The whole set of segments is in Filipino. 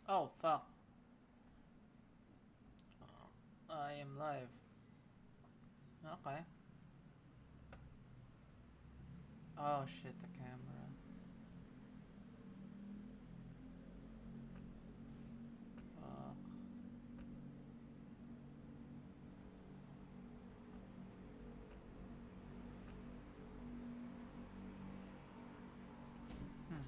Oh, fuck. I am live. Okay. Oh shit, the camera. Fuck. Hmm.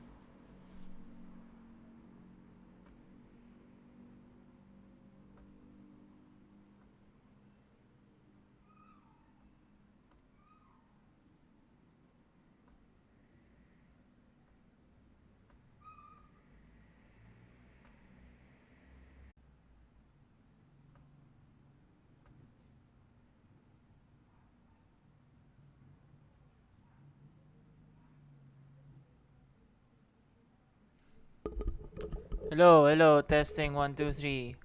Hello, hello, testing 1, 2, 3.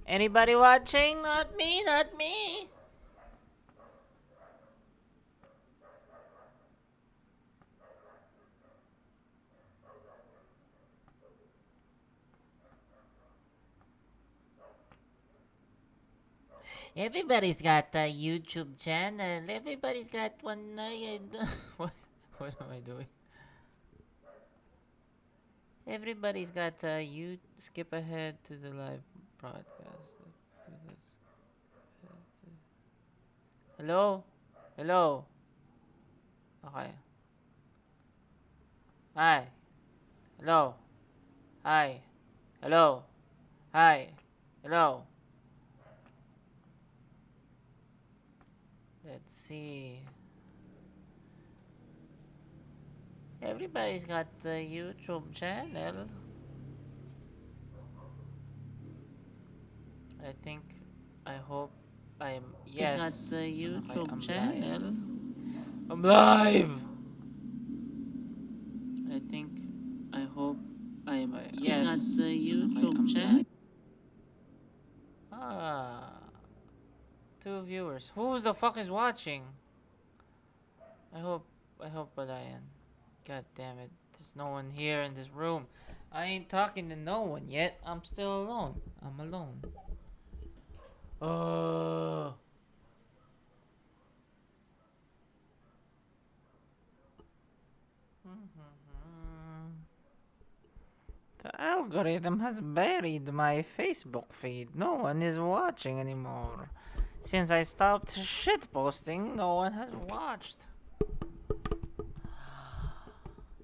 Anybody watching? Not me, not me. Everybody's got a YouTube channel. Everybody's got one. What? What am I doing? Everybody's got a you. Skip ahead to the live broadcast. Let's do this. Hello? Hello? Okay. Hi. Hello? Hi. Hello? Hi. Hello? Let's see. Everybody's got a YouTube channel. I think. I hope. I'm. Yes. He's got a Okay, YouTube I'm channel. live. I'm live! I think. I hope. I'm. Okay, Yes. He's got a Okay, YouTube I'm channel. live. Ah. 2 viewers. Who the fuck is watching? I hope. I hope Balayan. God damn it. There's no one here in this room. I ain't talking to no one yet. I'm still alone. I'm alone. Uh. The algorithm has buried my Facebook feed. No one is watching anymore. Since I stopped shitposting, no one has watched.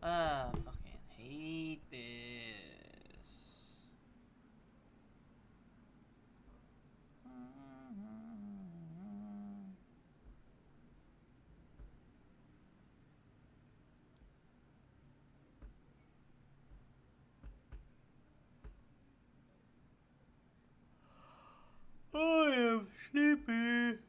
Ah, fucking hate this. I am sleepy.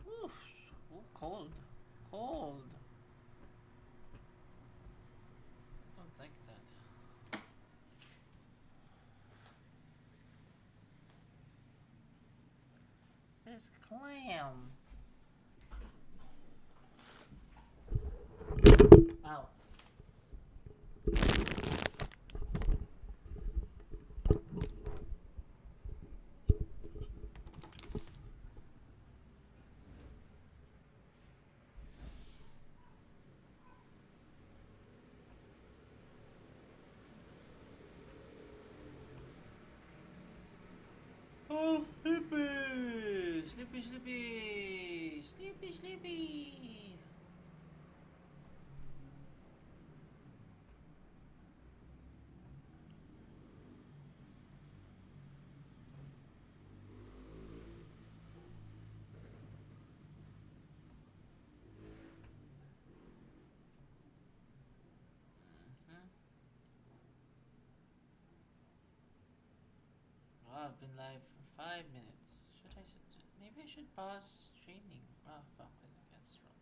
Oof, cold. Cold. I don't like that. This clam. Ow. Oh, sleepy. Sleepy, sleepy. Sleepy, sleepy. Oh, I've been live for 5 minutes. Maybe I should pause streaming. Oh, fuck. I can't stream.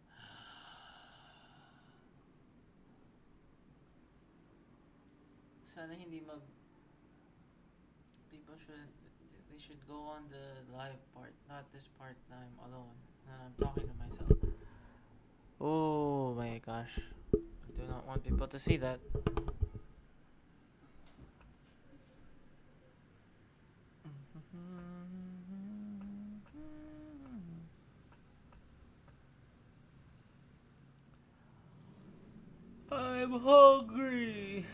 Sana hindi mag... People shouldn't... we should go on the live part, not this part that I'm alone and I'm talking to myself. Oh my gosh. I do not want people to see that. I'm hungry.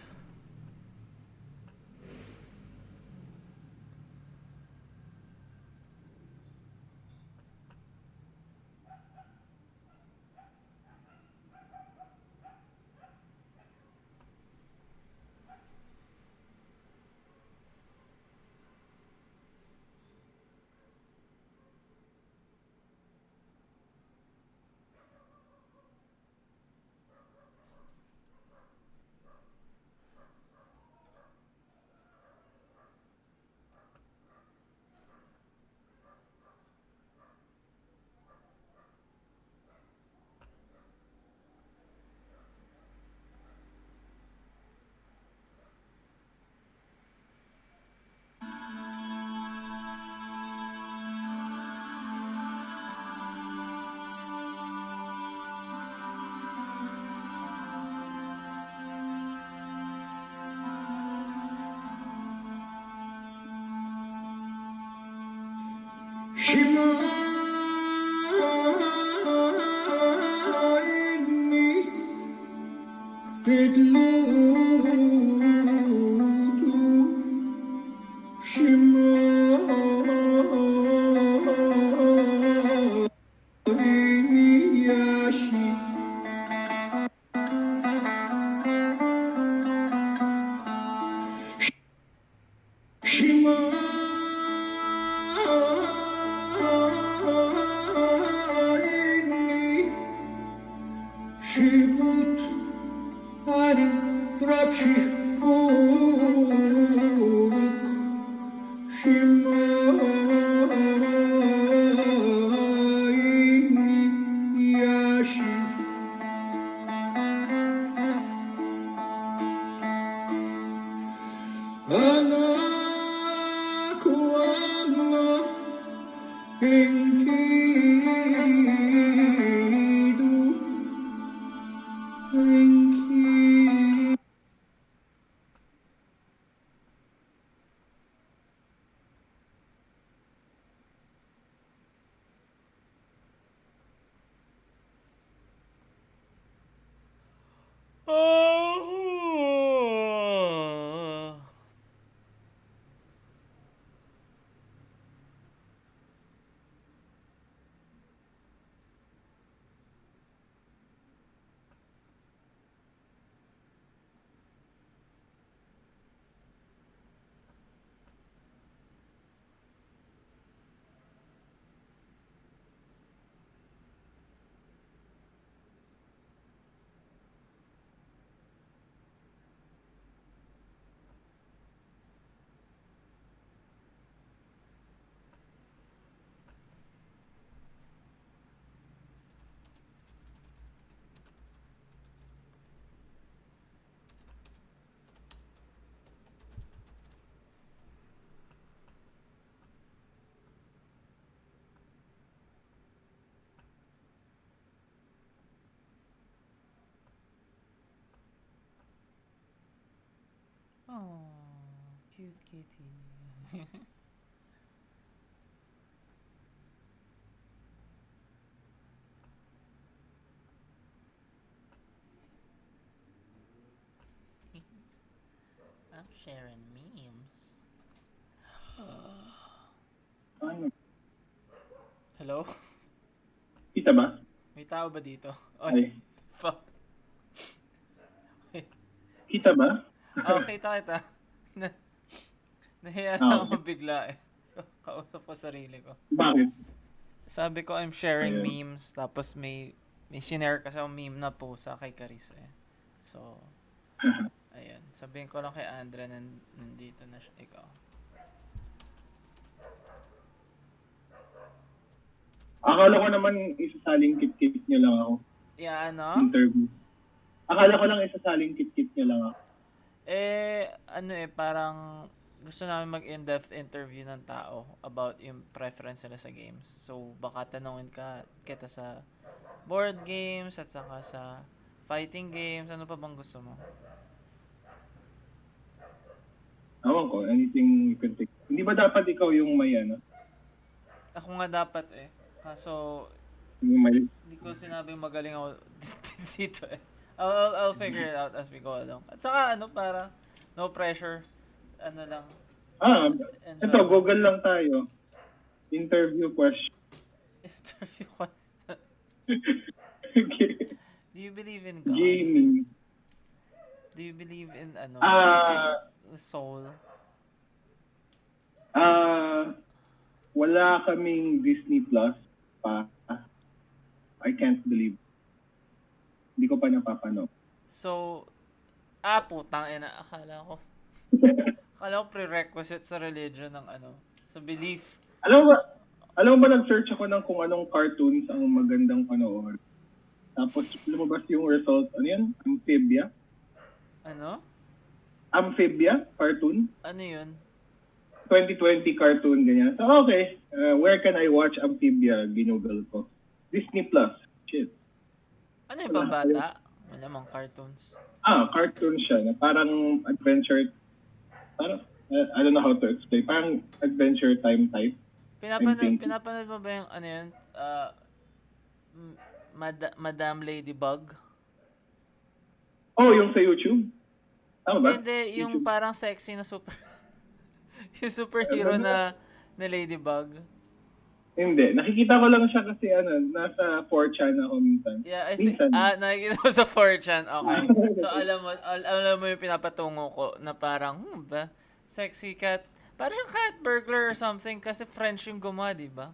Oh, cute kitty. I'm sharing memes. Hello? Kita ba? May tao ba dito? Oy, Ay, fuck. kita ba? Oh, kita. Na, nahiya Ah, na okay. ako bigla eh. Kausap ko sarili ko. Bakit? Sabi ko I'm sharing Ayun. memes, tapos may shinare kasi akong meme na po sa kay Caris eh. So, ayan. Sabihin ko lang kay Andren nandito na siya. Ikaw. Akala ko naman isasaling kit-kit niya lang ako. Yeah, ano? Interview. Akala ko lang isasaling kit-kit niya lang ako. Ano parang gusto namin mag-in-depth interview ng tao about yung preference nila sa games. So, baka tanungin kita sa board games at saka sa fighting games. Ano pa bang gusto mo? Ewan ko, anything you can think. Hindi ba dapat ikaw yung may Ako nga dapat eh. Kaso, yung may... hindi ko sinabing magaling ako dito eh. I'll figure it out as we go along. At saka para no pressure. Ano lang. Ito, Enjoy. Google lang tayo. Interview question. Interview ko. Do you believe in God? Gaming. Do you believe in soul? Wala kaming Disney Plus pa. I can't believe. Hindi ko pa napapanood. So, putang ina. Akala ko prerequisite sa religion ng sa belief. Alam mo ba nag-search ako ng kung anong cartoons ang magandang panoorin. Tapos lumabas yung result. Ano yan? Amphibia? Ano? Amphibia? Cartoon? Ano yun? 2020 cartoon, ganyan. So, okay. Where can I watch Amphibia? Ginugol ko. Disney Plus. Shit. Ano yung pambata? Wala mang cartoons. Cartoon siya. Na parang adventure. Parang, I don't know how to explain. Parang adventure time type. Pinapanood mo ba yung yun? Madam Ladybug? Oh, yung sa YouTube? Tama ba? Hindi, yung parang sexy na yung superhero na Ladybug. Hindi. Nakikita ko lang siya kasi nasa 4chan ako minsan. Yeah, I think, nakikita mo sa 4chan. Okay. So, alam mo yung pinapatungo ko na parang, ba? Sexy cat. Parang siyang cat burglar or something kasi French yung gumawa, di ba?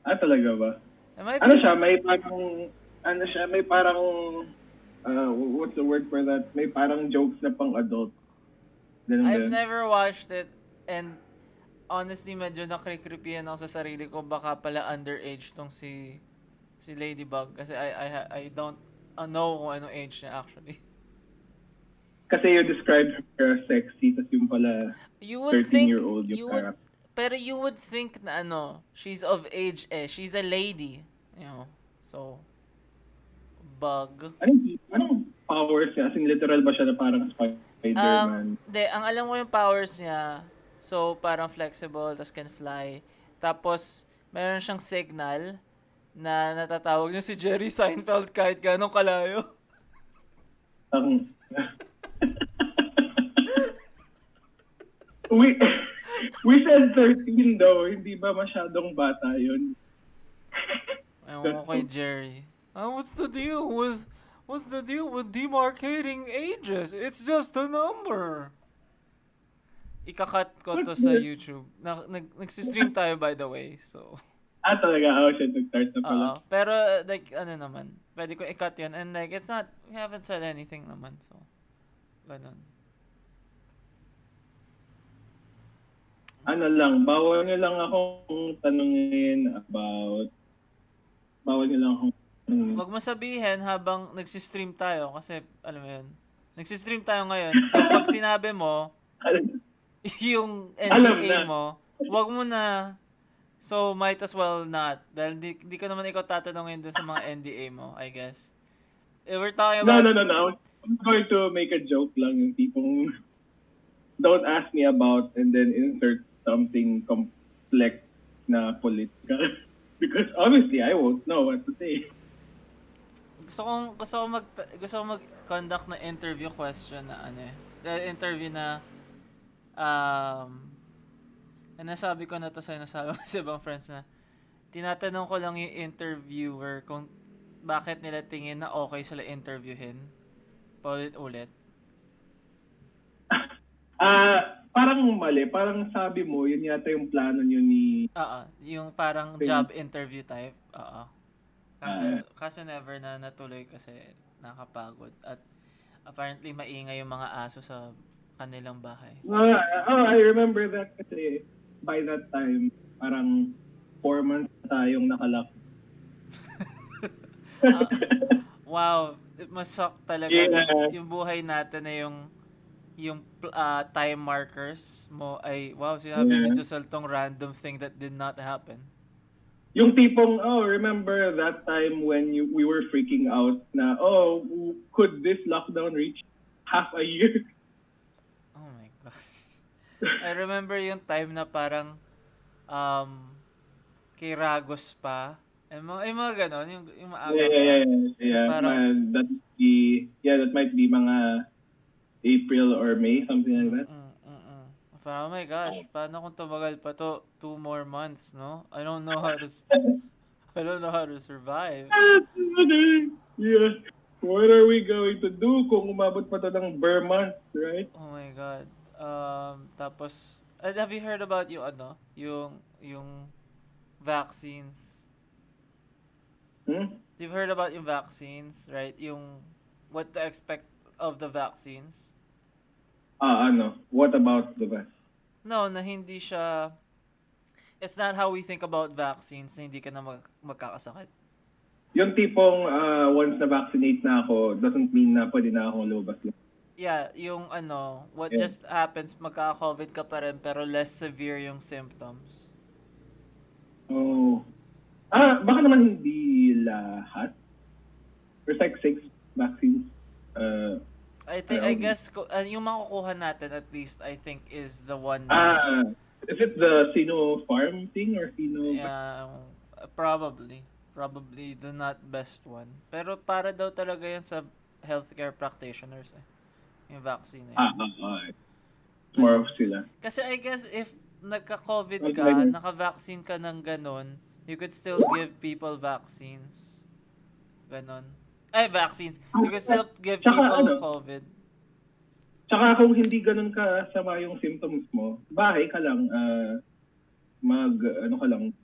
Talaga ba? May parang, what's the word for that? May parang jokes na pang adult. I've never watched it and honestly medyo nakri-creepyan ako sa sarili ko, baka pala underage tong si Ladybug kasi I don't know kung anong age niya actually. Kasi you described her as sexy, tas yung pala 13-year-old yung character. Pero you would think na she's of age she's a lady, so bug. Anong powers niya? As in literal ba siya na parang Spider-Man? Hindi, ang alam ko yung powers niya, so parang flexible, tas can fly. Tapos meron siyang signal na natatawag niya si Jerry Seinfeld kahit ganong kalayo. We said 13 daw, hindi ba masyadong bata yun? Ewan ko kay Jerry. What's the deal with demarcating ages? It's just a number. Ikakat ko to sa YouTube. Nag-stream tayo by the way, so. Talaga ako siya nag-start na pala. Pero like naman, pwede ko i-cut yun and like it's not, we haven't said anything naman, so ganun. Bawal niyo lang akong tanungin about, Wag mo sabihin habang nagsistream tayo kasi, alam mo yun, nagsistream tayo ngayon, so pag sinabi mo, yung NDA mo, wag mo na, so might as well not, dahil di ko naman ikaw tatanungin dun sa mga NDA mo, I guess. We're talking about... No. I'm going to make a joke lang, yung tipong, don't ask me about and then insert something complex na political. Because obviously, I won't know what to say. Gusto ko mag-conduct na interview question na interview na nasabi ko na to sa nasabi ko sa ibang friends na tinatanong ko lang yung interviewer kung bakit nila tingin na okay sila interviewin. Paulit-ulit. Parang mali. Parang sabi mo, yun yata yung plano nyo ni... yung parang job interview type. Kasi never na natuloy kasi nakapagod. At apparently maingay yung mga aso sa kanilang bahay. I remember that kasi by that time, parang 4 months tayong nakalock. Wow, it must suck talaga yung buhay natin na yung yung time markers mo ay, wow, sinabi ni Yeah. Josel tong random thing that did not happen. Yung tipong, oh, remember that time when we were freaking out na, oh, could this lockdown reach half a year? Oh my God. I remember yung time na parang um, kay Ragos pa. Yung mga ganon, yung Yeah, maaga yeah, pa. yeah, yeah. Na Yeah, parang, that might be mga April or May, something like that. parang, oh my gosh, paano kung tumagal pa to 2 more months, no? I don't know how to survive. Yeah. What are we going to do kung umabot pa to ng bare month, right? Oh my God. Tapos, have you heard about yung vaccines? Hmm? You've heard about yung vaccines, right? Yung what to expect of the vaccines? Ano? What about the best? No, na hindi siya, it's not how we think about vaccines na hindi ka na magkakasakit. Yung tipong once na vaccinate na ako, doesn't mean na pwede na akong lumabas. Yeah, yung what Yeah. just happens, magka-COVID ka pa rin pero less severe yung symptoms. Oh. Baka naman hindi lahat. There's like 6 vaccines. I guess yung makukuha natin at least I think is the one Is it the Sinopharm thing or Sino? yeah, probably the not best one. Pero para daw talaga yan sa healthcare practitioners yung vaccine More of sila. Kasi I guess if nagka-COVID ka, Okay. naka-vaccine ka ng ganon, you could still give people vaccines. Ganon. Vaccines. You could still give Tsaka people COVID. Tsaka kung hindi ganun ka sama yung symptoms mo, bahay ka lang,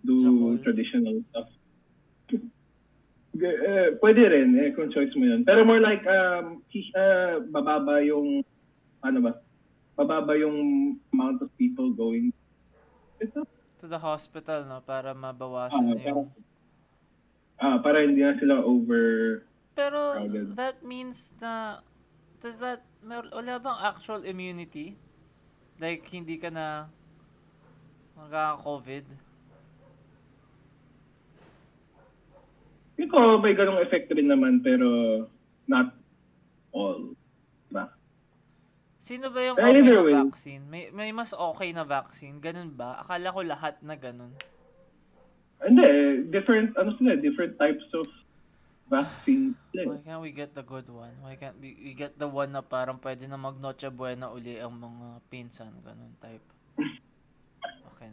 do Tsaka, traditional stuff. Pwede rin, kung choice mo yun. Pero more like, bababa yung, bababa yung amount of people going to the hospital, no? Para mabawasan yung... para hindi na sila over Pero crowded. that means na wala bang actual immunity? Like hindi ka na magka-COVID? Hindi ko may ganong effect rin naman pero not all. Diba? Sino ba yung Pero okay either na way. vaccine? May mas okay na vaccine? Ganun ba? Akala ko lahat na ganun. Hindi, different types of vaccines. Why can't we get the good one? Why can't we get the one na parang pwede na mag-Noche Buena uli ang mga pinsan? Ganun type. Okay.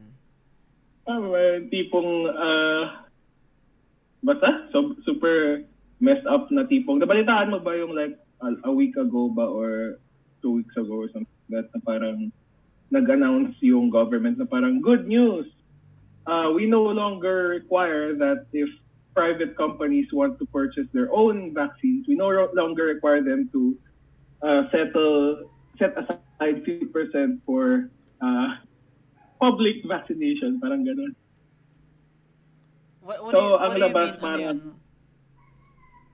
Tipong, basta? So, super messed up na tipong. Nabalitaan mo ba yung like a week ago ba or 2 weeks ago or something like that na parang nag-announce yung government na parang good news. We no longer require that if private companies want to purchase their own vaccines, we no longer require them to set aside 50% for public vaccination, parang ganun. What do you mean? Parang,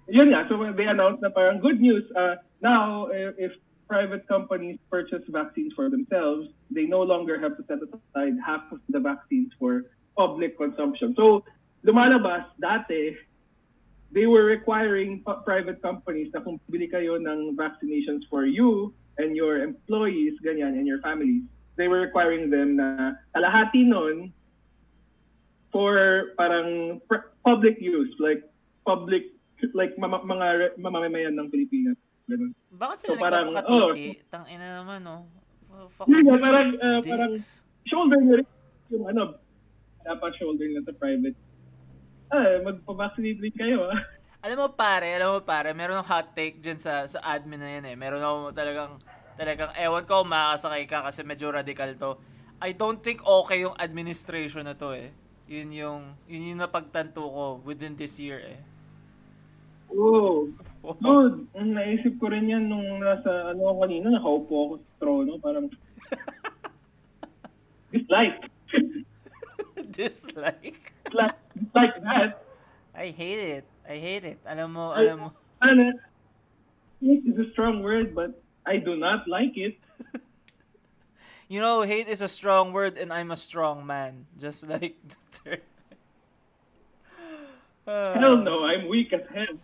yun nga, so they announced na parang good news. Now, if private companies purchase vaccines for themselves, they no longer have to set aside half of the vaccines for public consumption. So, lumalabas, dati, they were requiring private companies na kung bili kayo ng vaccinations for you and your employees, ganyan, and your families, they were requiring them na kalahati nun for parang public use, like mga mamamayan ng Pilipinas. Ganun. Bakit sila So, parang, nagpapakatiti? Tangina naman, no? Yun nga, parang dicks. shoulder nyo rin yung dapat shoulder nyo sa private. Magpa-vaccinate rin kayo, Alam mo pare, meron ng hot take dyan sa admin na yan eh. Meron ako talagang ewan ko makakasakay ka kasi medyo radical to. I don't think okay yung administration na to eh. Yun yung napagtanto ko within this year eh. Oo. Dude, naisip ko rin yan nung nasa kanina, nakaupo ako sa trono, parang dislike. Dislike? Dislike that. I hate it. Alam mo. Hate is a strong word, but I do not like it. You know, hate is a strong word, and I'm a strong man. Just like the third. Hell Uh, no, I'm weak as hell.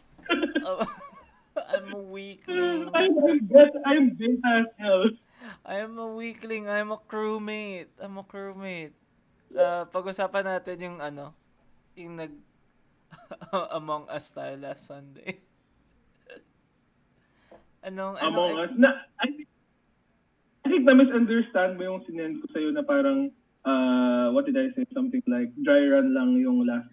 I'm a weakling. I'm beta as hell. I'm a weakling. I'm a crewmate. I'm a crewmate. Pag-usapan natin yung ano, yung nag Among Us tayo last Sunday. Anong Among Us. I think na-misunderstand mo yung sinend ko sa'yo na parang, what did I say? Something like, dry run lang yung last.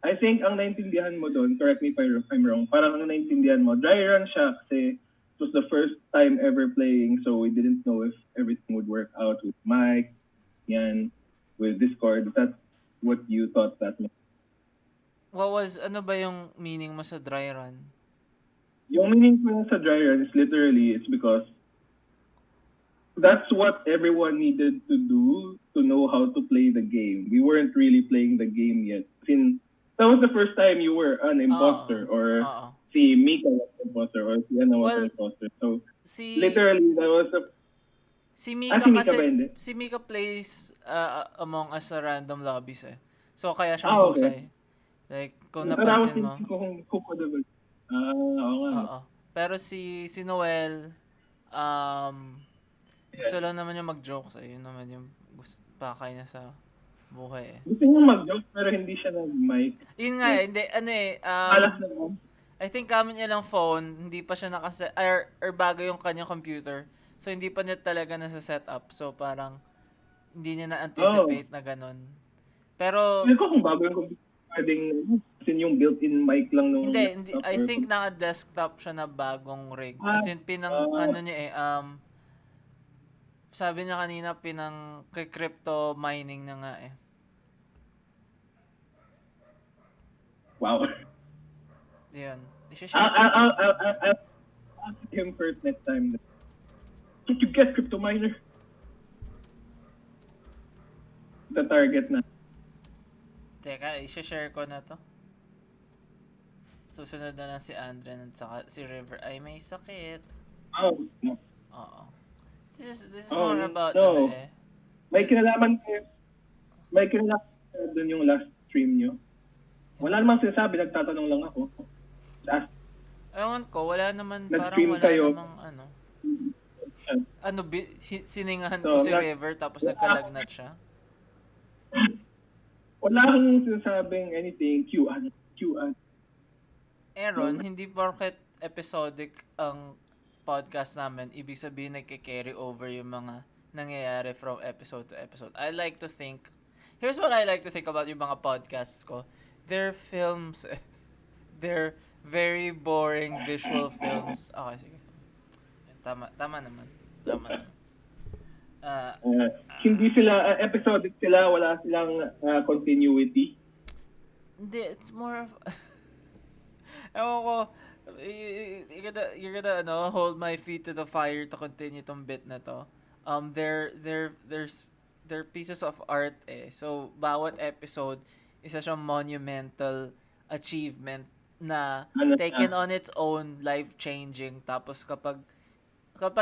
I think ang naintindihan mo doon, correct me if I'm wrong, parang ang naintindihan mo, dry run siya kasi it was the first time ever playing, so we didn't know if everything would work out with mic, yan, with Discord. That's what you thought that meant. ano ba yung meaning mo sa dry run? Yung meaning ko sa dry run is literally, it's because that's what everyone needed to do to know how to play the game. We weren't really playing the game yet. That was the first time you were an imposter, or si Mika was an imposter, or si Ana was an imposter. So, literally, that was Si Mika si Mika kasi, ba hindi? si Mika plays Among Us sa random lobbies eh. So, kaya siya Okay. mahusay. Like, kung napansin mo. Kung ko diba? Oo nga. Oo. Pero si Noel, gusto lang naman niya mag-joke sa'yo. Yun naman yung pakay niya sa buhay eh. Gusto niya mag-joke pero hindi siya nag-mic. Yun nga hindi, Alas naman. I think gamit niya lang phone, hindi pa siya or bago yung kanyang computer. So, hindi pa niya talaga nasa-set up. So, parang, hindi niya na-anticipate na ganun. Pero, Hindi ko kung bago yung computer, pwedeng, yung built-in mic lang nung hindi. I think naka-desktop siya na bagong rig. Kasi ano niya eh, sabi niya kanina, crypto mining na nga eh. Wow. Yun. I'll ask him first next time. Did you get crypto miner? The target na. Teka, i-share ko na to. Susunod na lang si Andren at saka si River ay may sakit. Oh, no. Oo. This is more about no. eh. May kinalaman doon yung last stream nyo. Wala namang sinasabi, nagtatanong lang ako. Ewan ko, wala naman, Nag-stream parang wala kayo. namang siningahan ko si River tapos nagkalagnat siya. Wala akong sinasabing anything, Q&A. Aaron, hindi porket episodic ang podcast namin, ibig sabihin nagke-carry over yung mga nangyayari from episode to episode. Here's what I like to think about yung mga podcasts ko. They're films. They're very boring visual films. Okay, sige. Tama naman. Hindi sila, episodic sila, wala silang continuity. Hindi, it's more of... Ewan ko, you're gonna hold my feet to the fire to continue tong bit na to. They're pieces of art eh. So, bawat episode, isa siyang monumental achievement na taken on its own, life-changing. Tapos kapag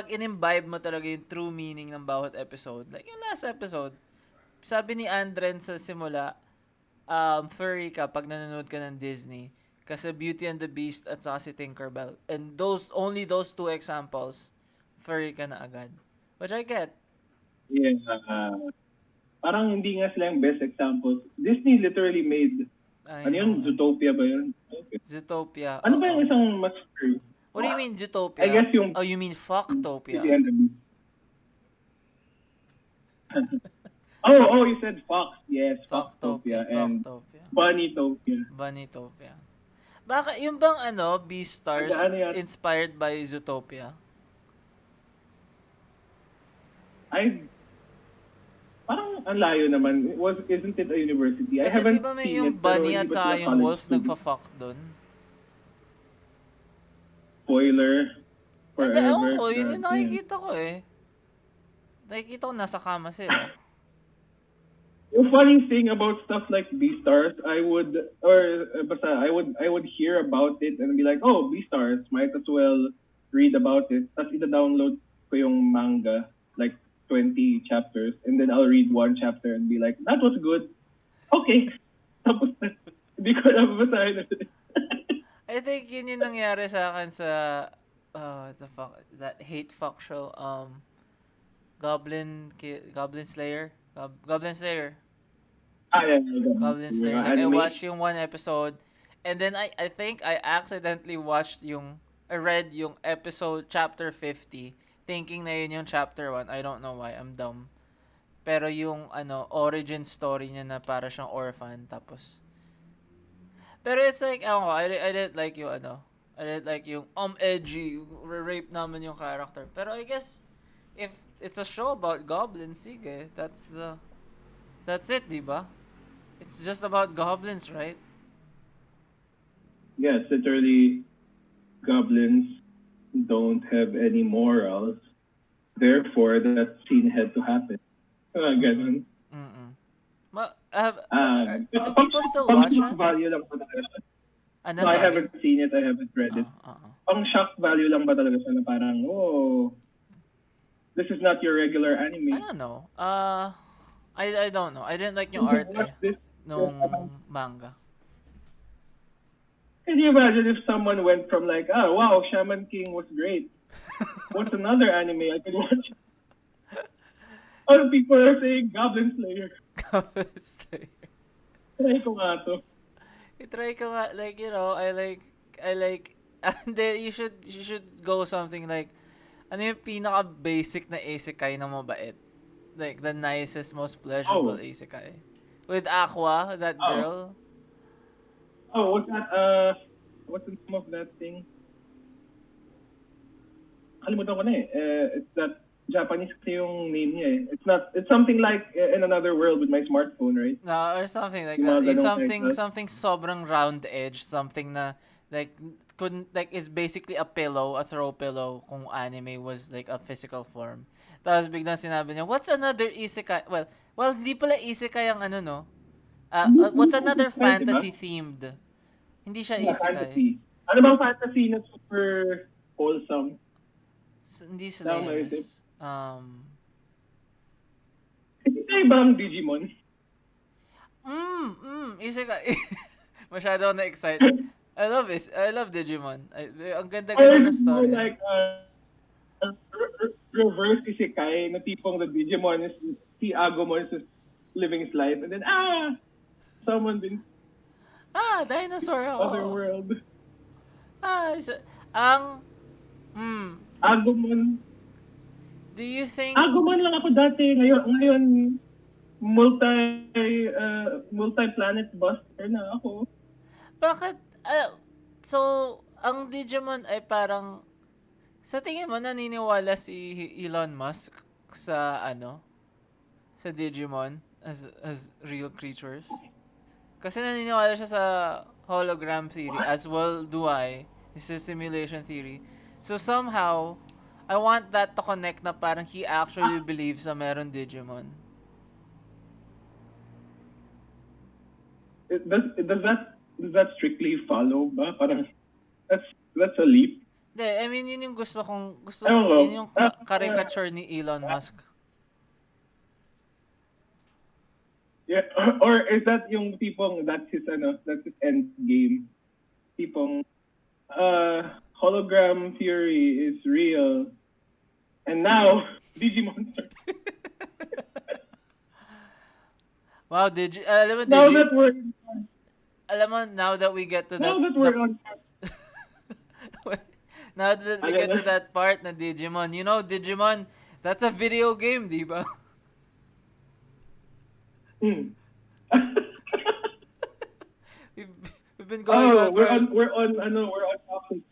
in-imbibe mo talaga yung true meaning ng bawat episode, like yung last episode, sabi ni Andren sa simula, furry ka pag nanonood ka ng Disney. Kasi Beauty and the Beast at saka si Tinkerbell. And only those two examples, furry ka na agad. Which I get. Yeah. Parang hindi nga sila yung best examples. Disney literally made, Zootopia ba yun? Zootopia. Ano ba yung isang mas furry? What do you mean Zootopia? I guess yung... Oh, you mean Fucktopia? Beauty and the Beast. Oh, you said Fox. Yes, Fucktopia. And Bunnytopia. Baka yung bang Beastars inspired by Zootopia? Parang ang layo naman. Isn't it a university? Kasi I haven't diba may seen yung it, bunny at saka yung wolf student. nagfa-fuck dun? Spoiler. Hindi, ewan ko. Yun yung nakikita ko eh. Nakikita ko nasa kama sila. The funny thing about stuff like Beastars, I would hear about it and be like, oh, Beastars, might as well read about it, tapos ita-download ko yung manga, like 20 chapters, and then I'll read one chapter and be like, that was good. Okay. Tapos hindi ko na babasahin. I think yun yung nangyari sa akin sa what the fuck, that hate fuck show, Goblin Slayer. Goblin Slayer. Yeah. Goblin Slayer. Like, I Anime. watched yung one episode, and then I think I accidentally I read yung episode chapter 50, thinking na yun yung chapter 1. I don't know why, I'm dumb. Pero yung origin story niya na para siyang orphan, tapos pero it's like, I didn't like yung I didn't like yung edgy, rape naman yung character. Pero I guess if it's a show about goblins, sige, that's it, diba? It's just about goblins, right? Yes, literally, goblins don't have any morals. Therefore, that scene had to happen. Ganun. Do people still watch it? Value lang ba talaga? Ano, No, I sorry? haven't seen it. I haven't read it. Pang shock value lang ba talaga siya na parang, this is not your regular I anime. don't know. I don't know. I didn't like yung art What's this? nung manga. Can you imagine if someone went from like, wow, Shaman King was great. What's another anime I can watch? Other people are saying Goblin Slayer. Goblin Slayer. Try ko nga to. I-try ko nga, like, I like, and then you should go something like, ano yung pinaka-basic na isekai na mabait? Like, the nicest, most pleasurable isekai. With Aqua, that girl. What's that, what's the name of that thing? Kalimutan ko na eh. It's that Japanese kasi yung name niya eh. It's something like In Another World with My Smartphone, right? No, or something like Yung that. mga It's ganong something sobrang round edge, something na like is basically a pillow, a throw pillow kung anime was like a physical form. Tapos biglang sinabi niya, what's another isekai? Well, hindi pala isekai ang no? What's another fantasy themed? Hindi siya isekai. Fantasy. Ano bang fantasy na super wholesome? Hindi Tama Slayers. Isekai ba ang Digimon? Isekai. Masyado ako na-excited. I love Digimon. Ang ganda-ganda ng story. Like, reverse isekai na tipong the Digimon is, si Agumon is living his life and then, someone din dinosaur ako. other world. Agumon. Do you think Agumon lang ako dati. Ngayon multi-planet buster na ako. bakit so ang Digimon ay parang sa tingin mo naniniwala si Elon Musk sa sa Digimon as real creatures? Kasi naniniwala siya sa hologram theory as well do I. It's a simulation theory. So somehow I want that to connect na parang he actually believes na meron Digimon. Does that strictly follow ba? Parang that's a leap. Hindi, I mean yun yung gusto Ewan ko. yun yung caricature ni Elon Musk. Yeah, or is that yung tipong that's his end game? Tipong hologram theory is real. And now Digimon. Wow, now that we get to that now that we get to that part na Digimon, Digimon, that's a video game, di ba? We've been going over. We're on topic.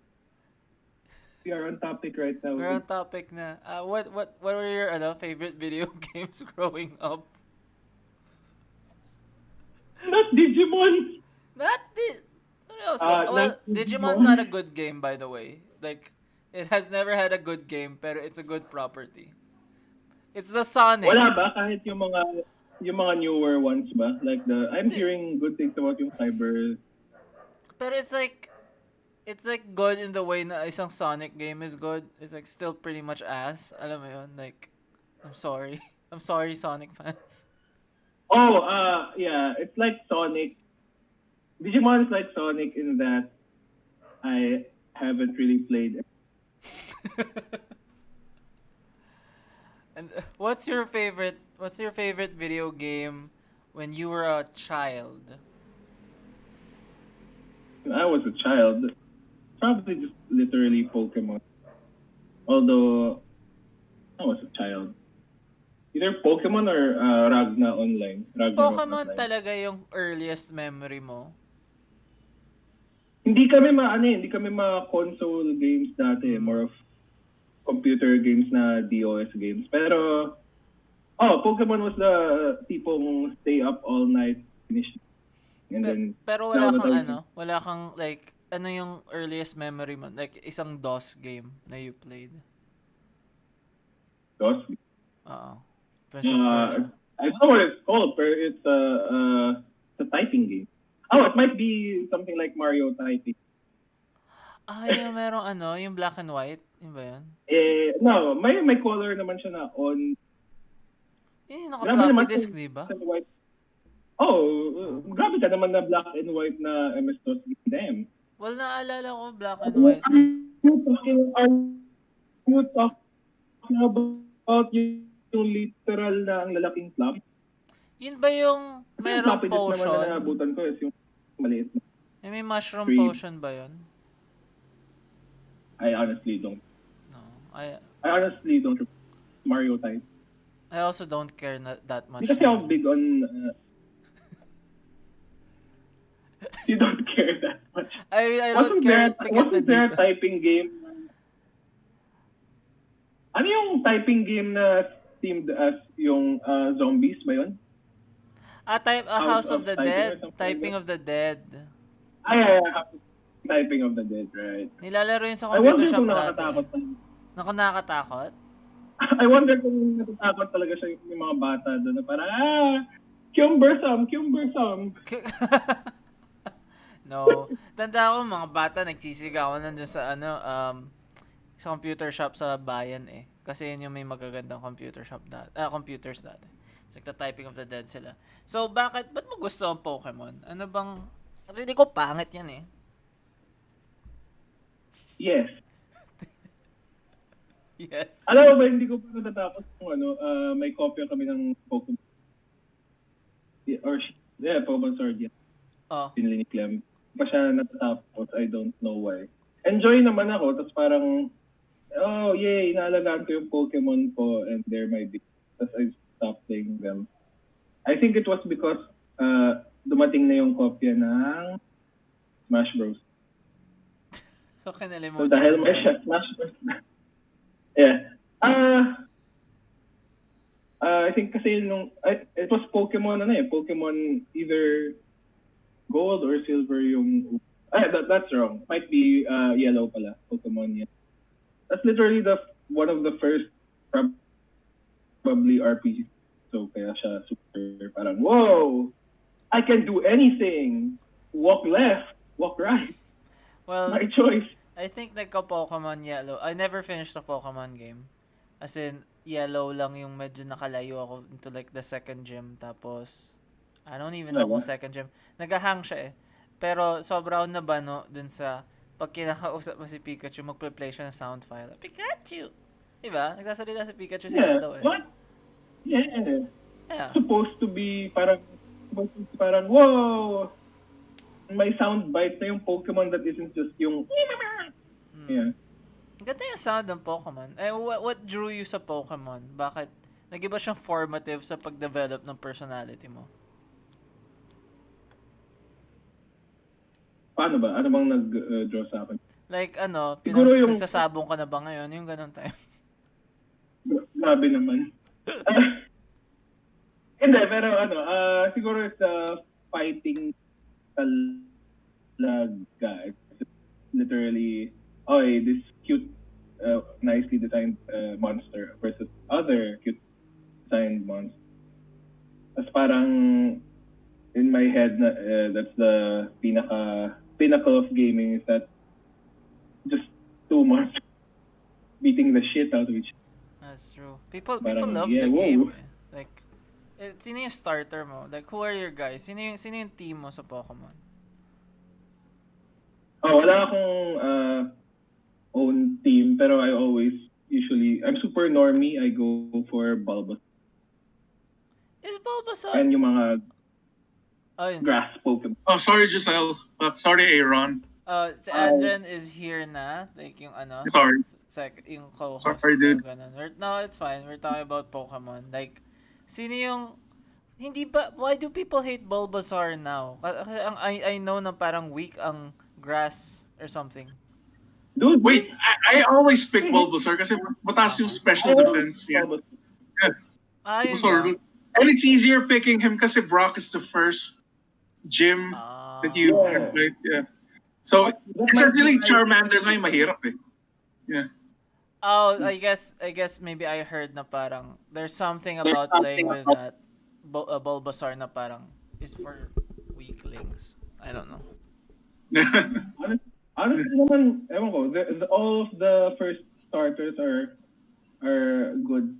We are on topic right now. We're on topic na. What were your favorite video games growing up? Not Digimon. Digimon's not a good game, by the way. Like, it has never had a good game, pero it's a good property. It's the Sonic. Wala ba kahit yung mga newer ones ba? Like I'm hearing good things about yung Cyber. Pero it's like it's like good in the way na isang Sonic game is good. It's like still pretty much ass. Alam mo yun? Like, I'm sorry. I'm sorry, Sonic fans. Oh, yeah, it's like Sonic. Digimon is like Sonic in that I haven't really played. And what's your favorite video game when you were a child? When I was a child, probably just literally Pokemon. Although I was a child. Either Pokemon or Ragnarok Pokemon Online. talaga yung earliest memory mo. Hindi kami console games dati, more of computer games na DOS games. Pero Pokemon was the tipong stay up all night finish. And then Pero wala kang like, ano yung earliest memory mo? Like, isang DOS game na you played. DOS. Oo. Prince of Persia. I don't know what it's called, but it's a typing game. Oh, it might be something like Mario typing. Yung merong yung black and white. Yun ba yun? No, may color naman siya na on. Yun yung naka-floppy disk, di ba? Grabe ka naman na black and white na MS-DOS game. Well, naalala ko black and white. Are you talking about yung literal na ang lalaking flop? Yun ba yung merong Floppy disk naman na potion? naabutan ko is yung maliit na. May mushroom Three. potion ba yun? I honestly don't. No. I honestly don't. Mario type. I also don't care that much. Hindi kasi ako big on... you don't care that much. I don't care to get the Wasn't there a data. typing game? Ano yung typing game na themed as yung zombies ba yun? House of the Typing or Dead. something Typing like of the Dead. Yeah. Typing of the Dead, right? Nilalaro yun sa I computer wonder shop kung dati. nakakatakot. Nakakatakot? I wonder kung natatakot talaga siya yung mga bata doon na parang, cumbersome. No. Tanda ko mga bata nagsisigawan nandun sa sa computer shop sa bayan eh. Kasi yun yung may magagandang computers dati. It's like the typing of the dead sila. So, ba't mo gusto ang Pokemon? Ano bang, hindi ko pangit yan eh. Yes. Yes. Alam mo ba, hindi ko pa natatapos kung may kopya kami ng Pokemon. Pokemon Sword yan. Pinili ni Clem. Pa siya natatapos, I don't know why. Enjoy naman ako, tapos parang, yay, inaalagaan ko yung Pokemon ko, and they're my big. Tapos I stopped playing them. I think it was because dumating na yung kopya ng Smash Bros. So, So kinalimutan dahil mo may na. siya Smash Bros. Yeah. I think kasi it was Pokemon Pokemon either Gold or Silver yung that's wrong. Might be Yellow pala, Pokemon yan. That's literally one of the first probably RPG. So kaya siya super parang, whoa! I can do anything. Walk left, walk right. Well, My choice. I think nagka-Pokemon Yellow. I never finished the Pokemon game. As in, Yellow lang yung medyo nakalayo ako into like the second gym. Tapos, I don't even know kung second gym. Nagahang siya eh. Pero sobrang na ba no, dun sa pag kinakausap mo si Pikachu, magpe-play siya ng sound file. Pikachu! Diba? Nagsasalita si Pikachu si Yellow eh. What? Yeah. Yeah. Supposed to be parang, whoa! May sound bite na yung Pokemon that isn't just yung yeah. Ganda yung sound ng Pokemon. What drew you sa Pokemon? Bakit? Nag-iba siyang formative sa pag-develop ng personality mo? Paano ba? Ano bang nag-draw sa akin? Like, Siguro yung... nagsasabong ka na ba ngayon? Yung ganun time. Grabe naman. Hindi, pero siguro it's fighting talaga. It's literally, this cute, nicely designed monster versus other cute designed monster. Tapos parang, in my head, that's the pinnacle of gaming is that 2 months beating the shit out of each That's true. People Parang, love yeah, the game whoa. eh. Like, sino yung starter mo? Like, who are your guys? Sino yung team mo sa Pokemon? Oh, wala akong own team, pero I always usually, I'm super normie, I go for Bulbasaur. Is Bulbasaur? And yung mga Oh, yun. grass Pokemon. Oh, sorry, Giselle. Sorry, Aaron. Si Andren is here na. Like, yung Sorry. yung co-host. Sorry, dude. Ganun. No, it's fine. We're talking about Pokemon. Like, sino yung... Hindi ba... Why do people hate Bulbasaur now? Kasi I know na parang weak ang grass or something. Dude, Wait, I always pick Bulbasaur kasi mataas yung special defense niya. Yun Bulbasaur. ba? And it's easier picking him kasi Brock is the first gym that you Yeah. right? Yeah. So, it's actually Charmander nga yung mahirap eh. Yeah. Oh, I guess maybe I heard na parang there's something about playing with that Bulbasaur na parang is for weaklings. I don't know. Honestly naman, ewan ko, all of the first starters are good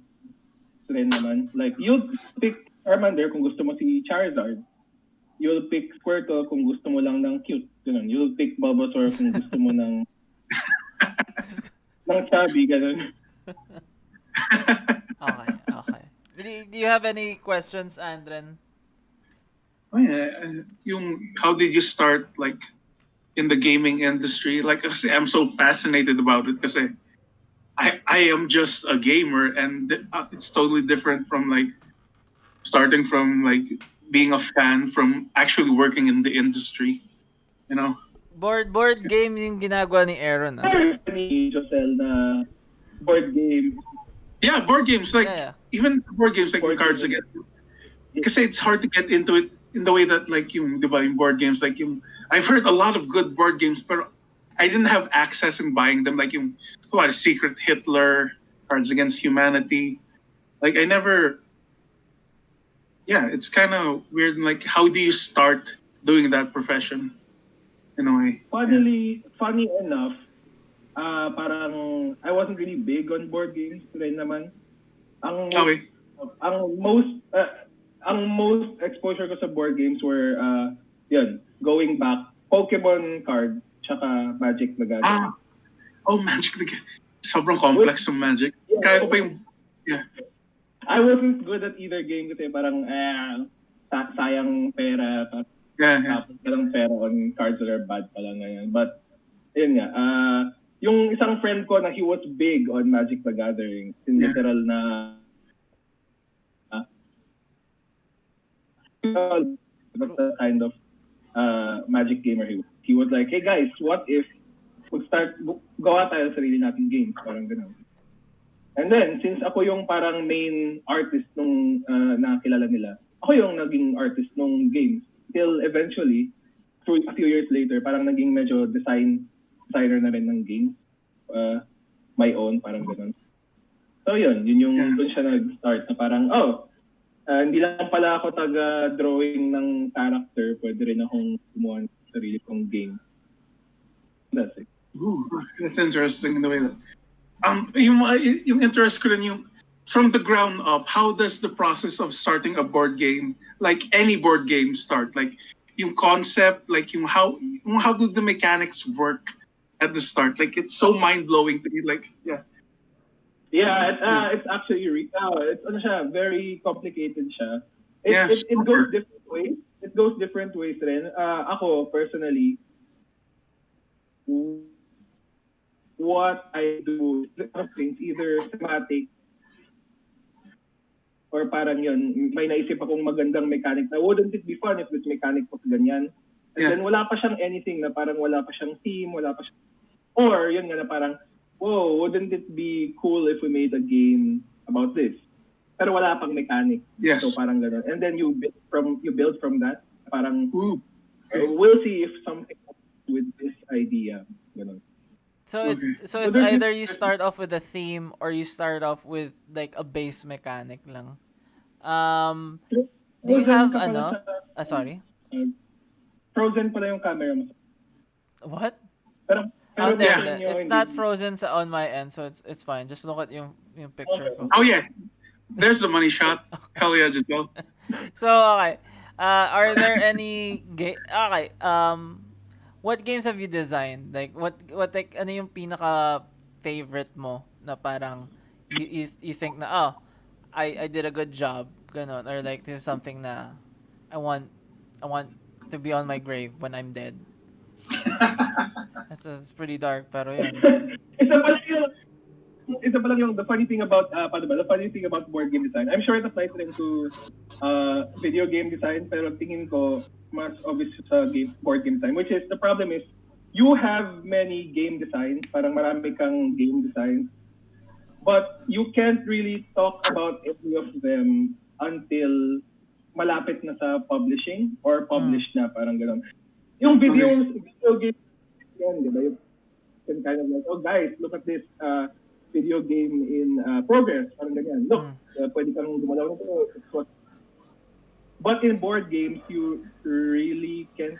rin naman. Like, you'll pick Charmander kung gusto mo si Charizard. You'll pick Squirtle kung gusto mo lang ng cute. Ganun. You'll pick Bulbasaur kung gusto mo ng chubby, ganun. Okay. Do you have any questions, Andren? Oh yeah, how did you start like in the gaming industry? Like kasi I'm so fascinated about it kasi I am just a gamer and it's totally different from like starting from like being a fan from actually working in the industry, you know. Board game yung ginagawa ni Aaron. Ni Josel na board game. Yeah, board games like even board games like Board Cards games. Again. Kasi it's hard to get into it in the way that like yung diba yung board games like yung I've heard a lot of good board games but I didn't have access in buying them like yung Secret Hitler, Cards Against Humanity. Like I never. Yeah, it's kind of weird. Like, how do you start doing that profession? In a way. Funny enough, parang I wasn't really big on board games rin naman. Ang most exposure ko sa board games were going back Pokemon cards tsaka Magic the Gathering. Magic the Gathering. Sobrang complex yung Magic. Kaya ko pa yung I wasn't good at either game kasi parang sayang pera. Tapos lang pera on cards that are bad pala ngayon. But, yun nga. Yung isang friend ko na he was big on Magic the Gathering. Literal na the kind of Magic gamer he was. He was like, hey guys, what if gawa tayo sarili nating games? Parang gano'n. And then, since ako yung parang main artist nung nakilala nila, ako yung naging artist nung games. Till eventually, a few years later, parang naging medyo designer na rin ng games. My own, parang gano'n. So yun yung doon siya nag-start na parang, hindi lang pala ako taga-drawing ng character, pwede rin akong gumawa ng sarili kong game. That's it. Ooh, that's interesting in the way that yung interest ko rin yung from the ground up, how does the process of starting a board game, like any board game start? Like yung concept, like how do the mechanics work at the start? Like it's so mind-blowing to me. Like, it's actually it's very complicated siya. It goes different ways. It goes different ways rin. Ako personally, what I do is either thematic or parang yun, may naisip akong magandang mechanic na wouldn't it be fun if this mechanic was ganyan? And then wala pa siyang anything na parang wala pa siyang theme, wala pa siyang... Or yun nga na parang, whoa, wouldn't it be cool if we made a game about this? Pero wala pang mechanic. Yes. So parang gano'n. And then you build from that. Parang, Okay. We'll see if something with this idea. Gano'n. So it's either you start off with a theme or you start off with like a base mechanic lang. Do you have Sa, sorry? Frozen pala yung camera mo. What? Pero Oh, Pero hindi, kung sa Yeah. hindi. inyo, It's hindi. not frozen sa on my end, so it's fine. Just look at yung picture Okay. ko. Oh yeah. There's the money shot. Hell yeah, Giselle. So, okay. Are there any okay, what games have you designed? Like what like ano yung pinaka favorite mo na parang you think na I did a good job, ganon, or like this is something na I want I want to be on my grave when I'm dead. That's pretty dark pero yun. Isa pa lang yung, the funny thing about, paano ba? The funny thing about board game design. I'm sure it applies rin to video game design, pero tingin ko, mas obvious sa board game design, which is, the problem is, you have many game designs, parang marami kang game designs, but you can't really talk about any of them until malapit na sa publishing or published na, parang gano'n. Yung video game, yan, di ba? You can kind of like, oh guys, look at this video game in progress, parang ganyan. Look, pwede kang gumalaw nito. But in board games, you really can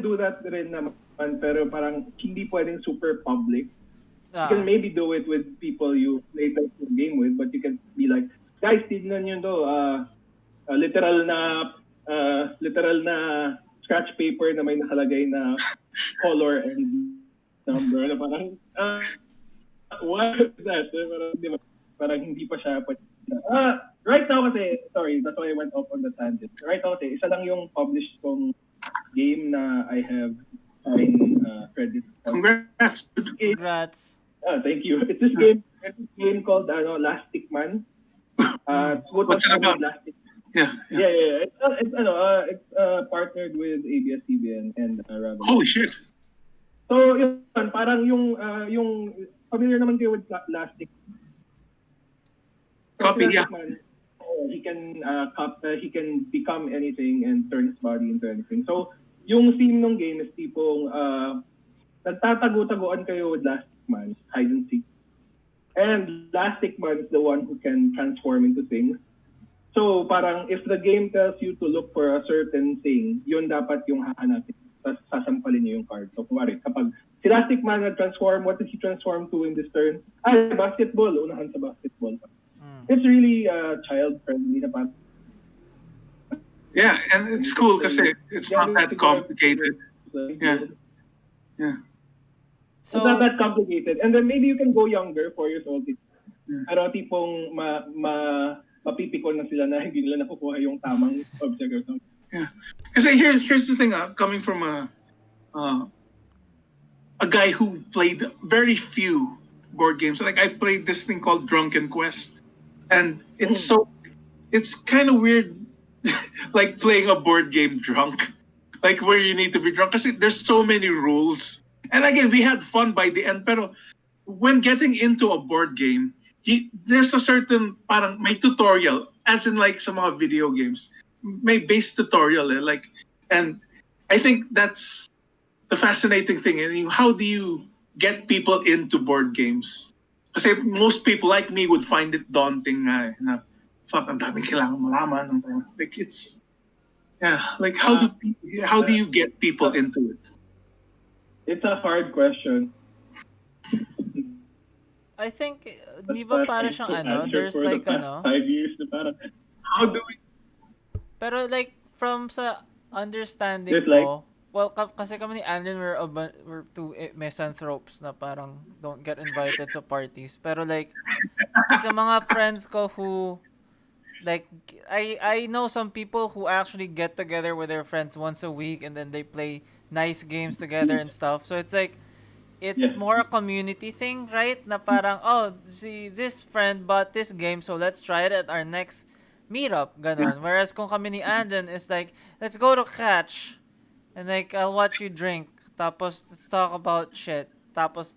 do that rin naman, pero parang hindi pwedeng super public. You can maybe do it with people you play the game with, but you can be like, guys, tignan nyo to, literal na scratch paper na may nakalagay na color and number. Na parang, what is that? Parang hindi pa siya. Right now kasi, sorry, that's why I went off on the tangent. Right now kasi, isa lang yung published kong game na I have credit. Congrats. Congrats. Thank you. It's this game called Last Stick Man. What's it about? Yeah. It's partnered with ABS-CBN and Raven. Holy shit. So yun, parang yung familiar naman kayo with Last Stick. Copy, yeah. Man, he can become anything and turn his body into anything. So yung theme ng game is tipong nagtatago-taguan kayo with Last Stick Man, hide and seek. And Last Stick Man is the one who can transform into things. So parang if the game tells you to look for a certain thing, yun dapat yung hahanapin. Tapos sasampalin niyo yung card. So kumari, kapag si Last Stick Man nag-transform, what did he transform to in this turn? Basketball. Unahan sa basketball. It's really child-friendly na parang. Yeah, and it's cool kasi it's not that complicated. Yeah. So, it's not that complicated. And then maybe you can go younger, 4 years old. Pero tipong mapipikon na sila na hindi nila nakukuha yung tamang object or something. Yeah. Kasi here's the thing, coming from a guy who played very few board games. Like I played this thing called Drunken Quest, and it's kind of weird, like playing a board game drunk, like where you need to be drunk because there's so many rules. And again, we had fun by the end, pero when getting into a board game, there's a certain parang may tutorial, as in like some mga video games, may base tutorial like, and I think that's the fascinating thing. And how do you get people into board games? Kasi most people like me would find it daunting na fuck, ang daming kailangan malaman. Like it's, yeah, like how do you get people into it? It's a hard question. I think, di ba para siyang there's like 5 years na parang, how do we... Pero like, from sa understanding There's like- ko, well, kasi kami ni Andren, we're two misanthropes na parang don't get invited sa parties. Pero like, sa mga friends ko who, like, I know some people who actually get together with their friends once a week and then they play nice games together and stuff. So it's like, it's more a community thing, right? Na parang, see, this friend bought this game, so let's try it at our next meetup, ganon. Whereas kung kami ni Andren is like, let's go to Catch, and like, I'll watch you drink, tapos let's talk about shit, tapos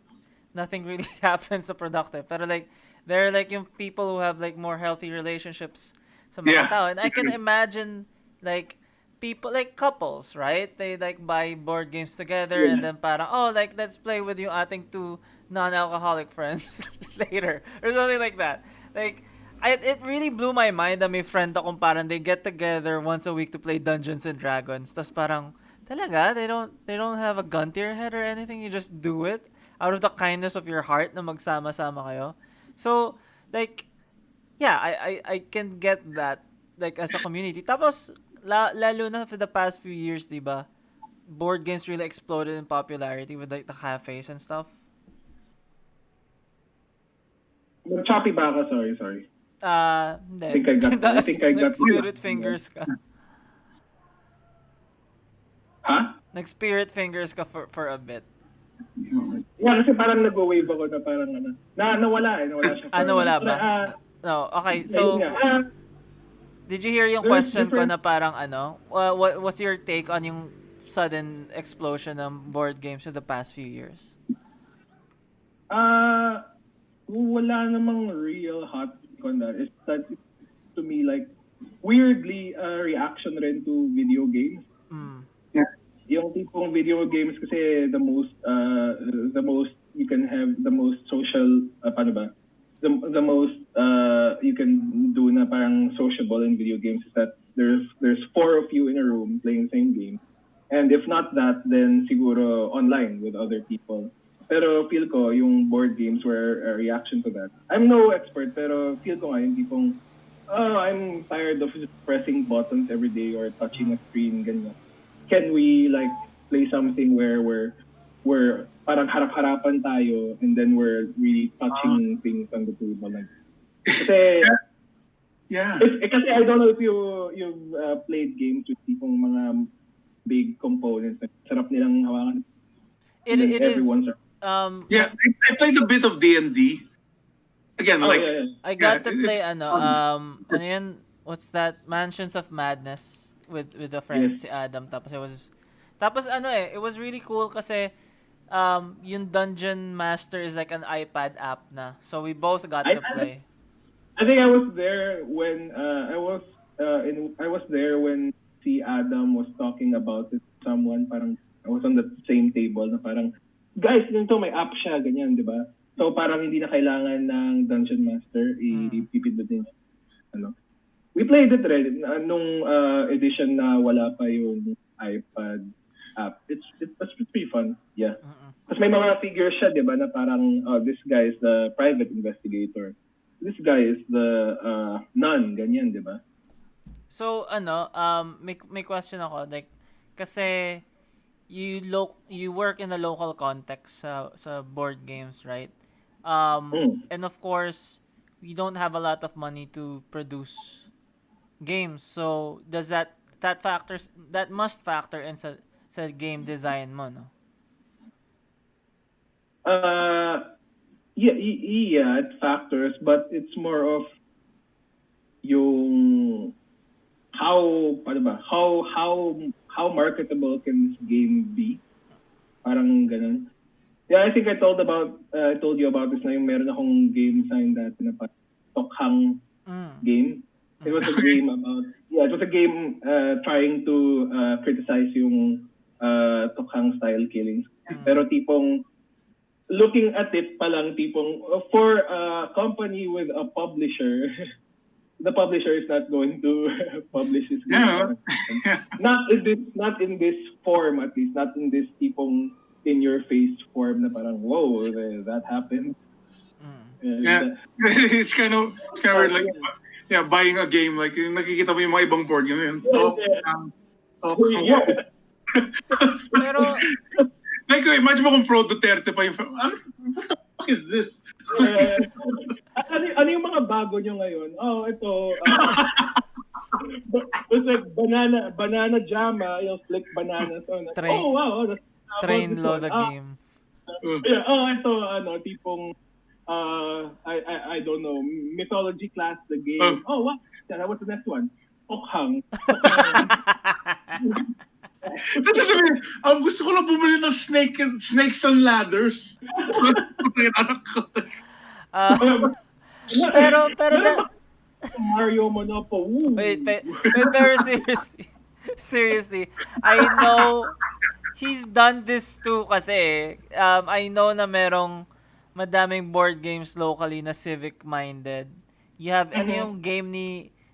nothing really happens so productive. Pero like, they're like yung people who have like more healthy relationships sa mga tao. And I can imagine like, people like couples, right? They like buy board games together and then parang, like let's play with yung ating 2 non-alcoholic friends later or something like that. Like it really blew my mind na may friend akong parang they get together once a week to play Dungeons and Dragons. Tas parang Talaga? They don't have a gun to your head or anything? You just do it out of the kindness of your heart na magsama-sama kayo? So, like, yeah, I can get that, like, as a community. Tapos, lalo na for the past few years, di ba? Board games really exploded in popularity with, like, the cafes and stuff. Choppy ba ako? Sorry. Hindi. I think I got Nag-spirit fingers ka. Ha? Nag-spirit fingers ka for a bit. Yeah, kasi parang nag-wave ako na parang nawala siya. Nawala ba? No, okay. So, Ayun nga. did you hear yung There's question ko different- na parang what was your take on yung sudden explosion ng board games in the past few years? Wala namang real hot take on that. It's that, to me, like, weirdly, reaction rin to video games. Yung tipong video games kasi the most you can have, the most social, paano ba? The most you can do na parang sociable in video games is that there's 4 of you in a room playing the same game. And if not that, then siguro online with other people. Pero feel ko yung board games were a reaction to that. I'm no expert, pero feel ko nga yung tipong, I'm tired of just pressing buttons every day or touching a screen, ganyan. Can we like play something where we're parang harap-harapan tayo and then we're really touching things on the table like. Kasi Yeah. kasi I don't know if you've played games with tipong mga big components na sarap nilang hawakan. It is Everyone's Yeah, I played a bit of D&D. Again, like yeah. I got to play it's ano yun, what's that? Mansions of Madness with a friend, Yes. si Adam. Tapos it was really cool kasi yung Dungeon Master is like an iPad app na. So we both got to play. I think I was there when I was there when si Adam was talking about it to someone. Parang I was on the same table na parang, guys, nito may app siya, ganyan, di ba? So parang hindi na kailangan ng Dungeon Master, ipipindutin niya. Ano. We played it rin nung edition na wala pa yung iPad app. It was pretty fun. Yeah. Kasi may mga figures siya, di ba, na parang, this guy is the private investigator. This guy is the nun, ganyan, di ba? So may question ako, like, kasi you work in a local context sa board games, right? And of course, we don't have a lot of money to produce games. So does that must factor in sa game design mo, no? Yeah, it factors, but it's more of yung how marketable can this game be? Parang ganun. Yeah, I think I told you about this na yung meron akong game sign dati na parang Tokhang game. It was a game trying to criticize yung Tokhang style killings. Pero tipong looking at it palang tipong for a company with a publisher, the publisher is not going to publish this game. Yeah. Not in this form, at least not in this tipong in your face form na parang whoa, that happened. Yeah. It's kind of weird, like buying a game, like yung nakikita mo yung mga ibang board game yun. Pero Like, imagine mo kung Pro Duterte pa yung what the fuck is this? Ano yung mga bago nyo ngayon? Oh, ito. It's like banana jama, yung flick bananas. Train- Oh, wow. train load the game. Yeah, ito, tipong, I don't know, mythology class, the game. Oh, what? What's the next one? Tokhang. Tapos sasabihin, gusto ko lang bumili ng snakes and ladders. Pero Mario Monopoly. wait, pero seriously, I know he's done this too kasi I know na merong madaming board games locally na civic-minded. You have, ano yung game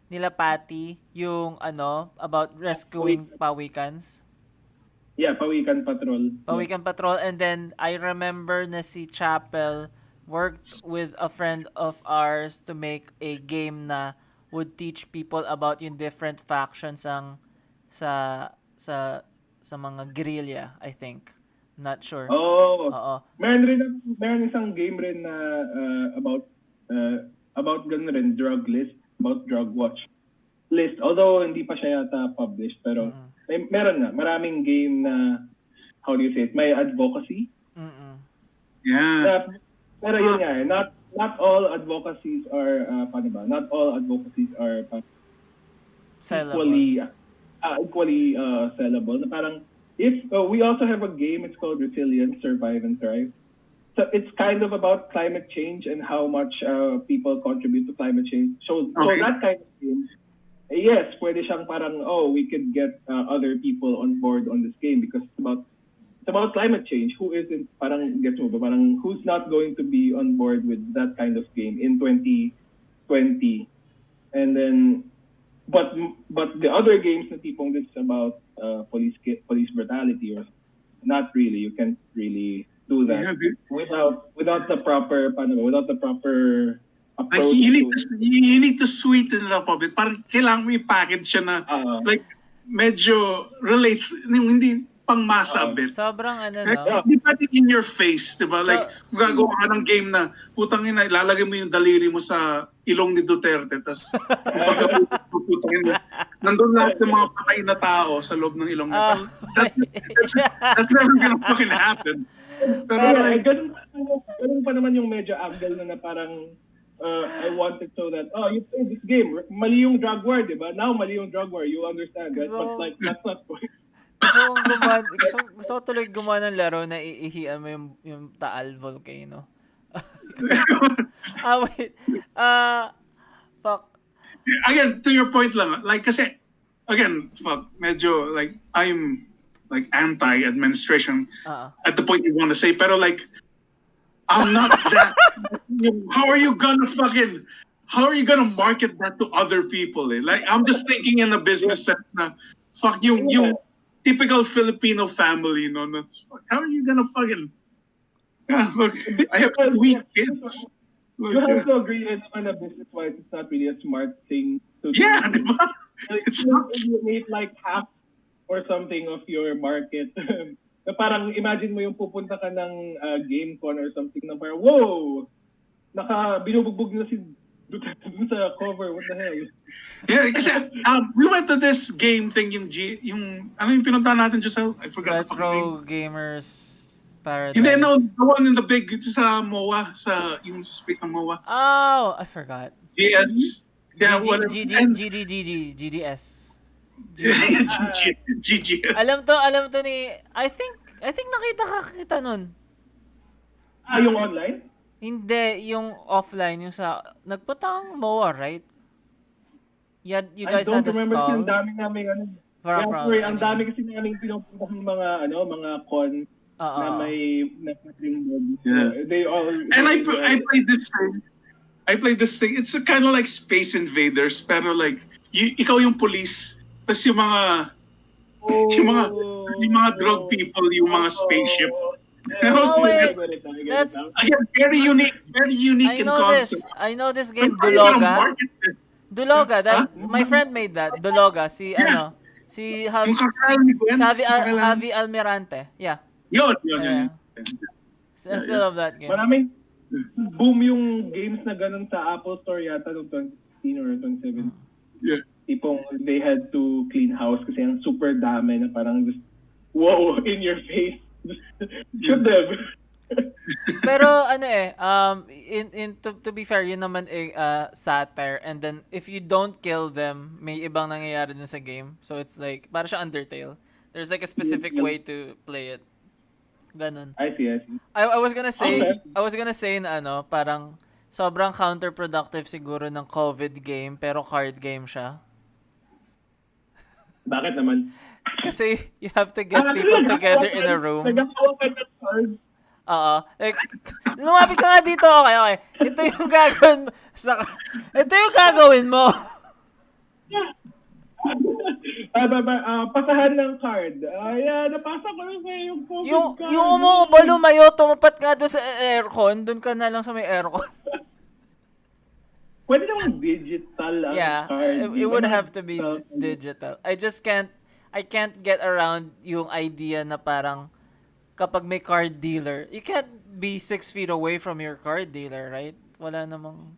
nila Patty, yung about rescuing pawikans? Yeah, Pawikan Patrol. Pawikan Patrol. And then, I remember na si Chapel worked with a friend of ours to make a game na would teach people about yung different factions sa sa sa mga guerrilla, I think. Not sure. Oh, Oo. meron isang game rin na about ganun rin, drug list, about drug watch list. Although hindi pa siya yata published, pero meron na. Maraming game na, how do you say it, may advocacy. Yeah. Pero yun nga, not all advocacies are, paano ba? Not all advocacies are Sellable. equally sellable. Na parang, if we also have a game, it's called Resilience, Survive and Thrive. So it's kind of about climate change and how much people contribute to climate change. So that kind of game, yes, pwede siyang parang, we could get other people on board on this game because it's about climate change. Who isn't, parang, gets mo ba? Parang, who's not going to be on board with that kind of game in 2020? And then, but the other games na tipong this is about police brutality or not really. You can't really do that without the proper approach. Like you need to sweeten it up a bit. Parang kailangan mo i-package siya na like medyo relate, hindi pang masa a bit. Sobrang Hindi pati in your face, di ba? Like, kung gagawa ka ng game na, putang ina, ilalagay mo yung daliri mo sa ilong ni Duterte, tapos putang ina, nandun lahat ng mga patay na tao sa loob ng ilong niya. That's never gonna fucking happen. Pero ganun pa naman yung medyo angle na parang I wanted so that, you play this game, mali yung drug war, di ba? Now, mali yung drug war, you understand, right? But like, that's not going. Gusto ko tuloy gumawa ng laro na iihian mo yung Taal Volcano. Wait. Fuck. Again, to your point lang, like, kasi, again, fuck, medyo, like, I'm, like, anti-administration at the point you want to say, pero, like, I'm not that, how are you gonna market that to other people, eh? Like, I'm just thinking in a business sense na, fuck, yung typical Filipino family, no? How are you gonna fucking... Yeah, look, I have 3 kids. Look, you have to agree on a business-wise, it's not really a smart thing to do. Yeah, diba? It's not... You need like half or something of your market. Na parang imagine mo yung pupunta ka ng GameCon or something na parang, whoa! Binubugbog na si Duterte sa cover, what the hell? Yeah, kasi we went to this game thing, yung ano yung pinuntahan natin, Josel? I forgot the fucking name. Retro Gamers Paradise. Hindi, no, the one in the big, sa MOA, yung sa space ng MOA. Oh, I forgot. GS. Yeah, whatever. GDS. GG. Alam to ni, I think nakita nun. Yung online? Hindi, yung offline, yung sa, nagpunta kang MOA, right? You guys had a stall? I don't remember kasi ang dami namin, ang dami kasi namin pinupunta ng mga con na may drink board. Yeah. They all... And I played this thing. It's kind of like Space Invaders, pero like, ikaw yung police, tapos yung mga drug people, yung mga spaceship. That's again very unique in concept. I know this game, Duloga. My friend made that. Duloga, si Javi Almirante. Yeah. Yun. I still love that game. Maraming boom yung games na ganun sa Apple Store yata noong 2016 or 2017. Yeah. Tipong they had to clean house kasi ang super dami na parang just, whoa, in your face. Shoot them. Pero to be fair, yun naman satire, and then if you don't kill them, may ibang nangyayari dun sa game. So it's like para siya Undertale. There's like a specific way to play it. Ganon. I see. I was gonna say na parang sobrang counterproductive siguro ng COVID game pero card game siya. Bakit naman? Kasi you have to get people together in a room. Nagkakawa ka ng cards. Like, lumapit ka nga dito. Okay. Ito yung gagawin mo. Ito yung gagawin mo. Pasahan ng card. Yeah, napasa ko na sa'yo yung COVID card. Yung umuubo, lumayo, tumapat nga doon sa aircon, doon ka na lang sa may aircon. Pwede namang digital ang Yeah, card. it would have to be Digital. digital. I can't get around yung idea na parang kapag may card dealer, you can't be 6 feet away from your card dealer, right? Wala namang,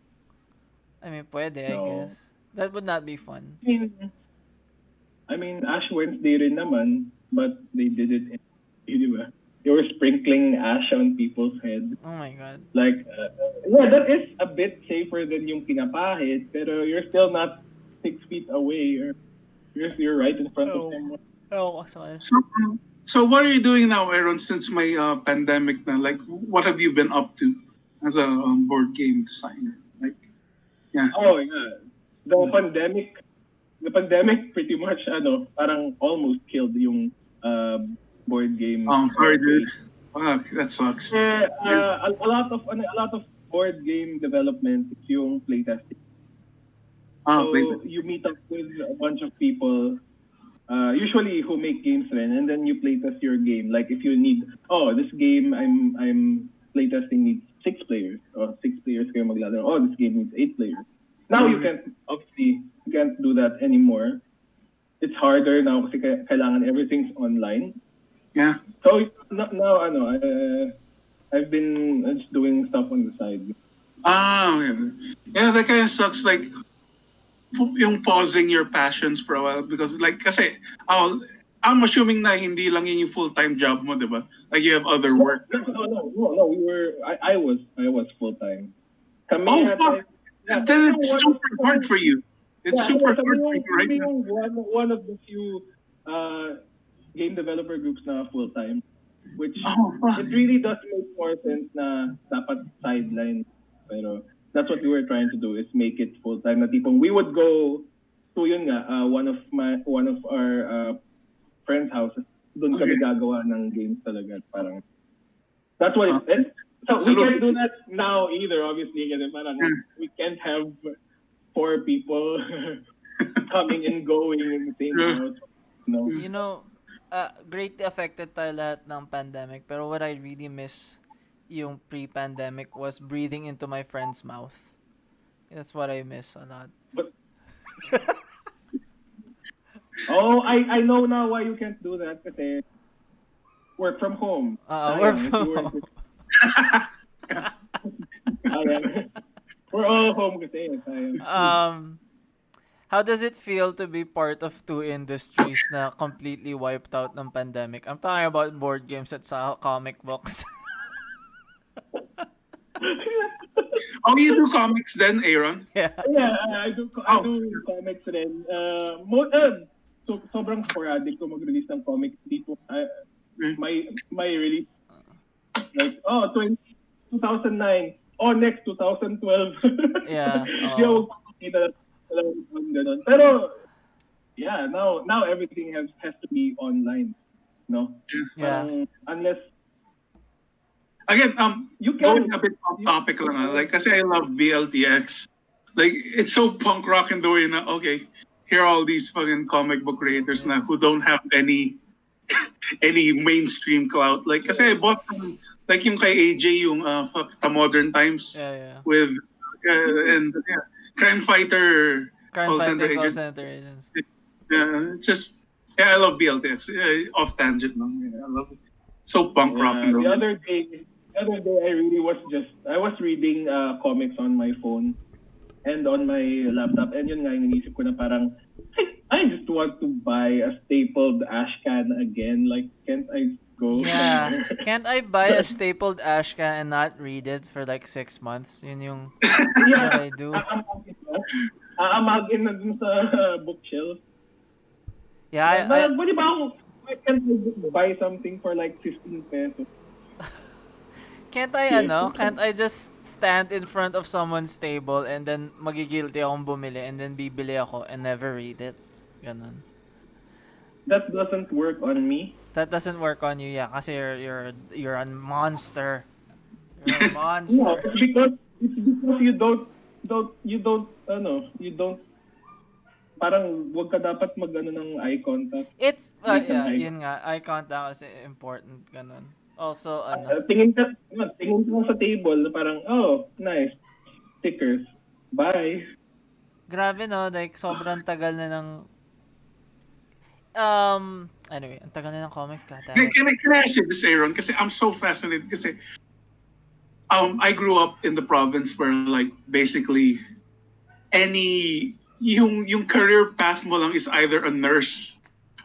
I mean, pwede, I No. guess. That would not be fun. I mean, Ash Wednesday rin naman, but they did it, di ba? They were sprinkling ash on people's heads. Oh my God. Like, yeah, that is a bit safer than yung pinapahid, pero you're still not 6 feet away, or you're right in front of someone. Oh, sorry. So what are you doing now, Aaron, since my pandemic na? Like, what have you been up to as a board game designer? Like, yeah. Oh, yeah. The pandemic pretty much, parang almost killed yung board game. Sorry, dude. Fuck, that sucks. A lot of board game development is yung playtesting. So Playtest. you meet up with a bunch of people, usually who make games rin, and then you playtest your game. Like if you need, this game I'm playtesting needs 6 players, or 6 players kayo maglalaro. Oh, this game needs 8 players. Now you can't do that anymore. It's harder now kasi kailangan everything's online. Yeah. So now I've been just doing stuff on the side. Yeah, that kind of sucks. Like, yung pausing your passions for a while because, like, kasi I'm assuming na hindi lang yun yung full-time job mo, di ba? Like, you have other work. No. I was full time. Fuck! Then it's super hard for you. It's super hard for you right now. One of the few game developer groups na full time, which it really does make more sense na dapat sideline. Pero that's what we were trying to do, is make it full time. Na tipong we would go to yun nga, one of our friends' houses. Doon kami gagawa ng games talaga. Parang that's what it is. So we can't do that now either, obviously. Kasi parang we can't have 4 people coming and going in the same house. No. You know, greatly affected tayo lahat ng pandemic, pero what I really miss yung pre-pandemic was breathing into my friend's mouth. That's what I miss a lot. But, I know now why you can't do that kasi work from home. Work from home. We're all home kasi. How does it feel to be part of 2 industries na completely wiped out ng pandemic? I'm talking about board games at sa comic books. You do comics then, Aaron? Yeah, I do comics rin. Sobrang sporadic ko mag-release ng comics dito. My release, like, 2009. Next 2012. Yeah. Pero yeah, now everything has to be online, no? Yeah. Unless again, you going can a bit off topic lang, like, kasi I love BLTX. Like, it's so punk rock in the way na, okay, here are all these fucking comic book creators na who don't have any mainstream clout. Like, kasi I bought some, like yung kay AJ, yung The Modern Times with Crime Fighter Call Center Agents. Yeah, it's just, I love BLTX. Off tangent lang. I love it. So punk rock. The other day I was reading comics on my phone and on my laptop, and yun nga yung inisip ko na parang I just want to buy a stapled ash can again. Like, can't I go somewhere? Can't I buy a stapled ash can and not read it for like 6 months? Yun yung what I do. Aamagin na dun sa bookshelf. Yeah, Pwede ba ako, can't I buy something for like 15 pesos? Can't I just stand in front of someone's table and then magigilty akong bumili and then bibili ako and never read it? Ganon. That doesn't work on me. That doesn't work on you, yeah, kasi you're a monster. You're a monster. No, it's because you don't parang wag ka dapat mag-ano ng eye contact. It's, Make an yeah, eye yun nga. Eye contact kasi important, ganun. Also, tingin ka sa table na parang, oh, nice. Stickers. Bye. grabe no, like, sobrang tagal na ng, anyway, ang tagal na ng comics, Can, goddammit. can I ask you this, Aaron? Kasi I'm so fascinated kasi I grew up in the province where like basically yung career path mo lang is either a nurse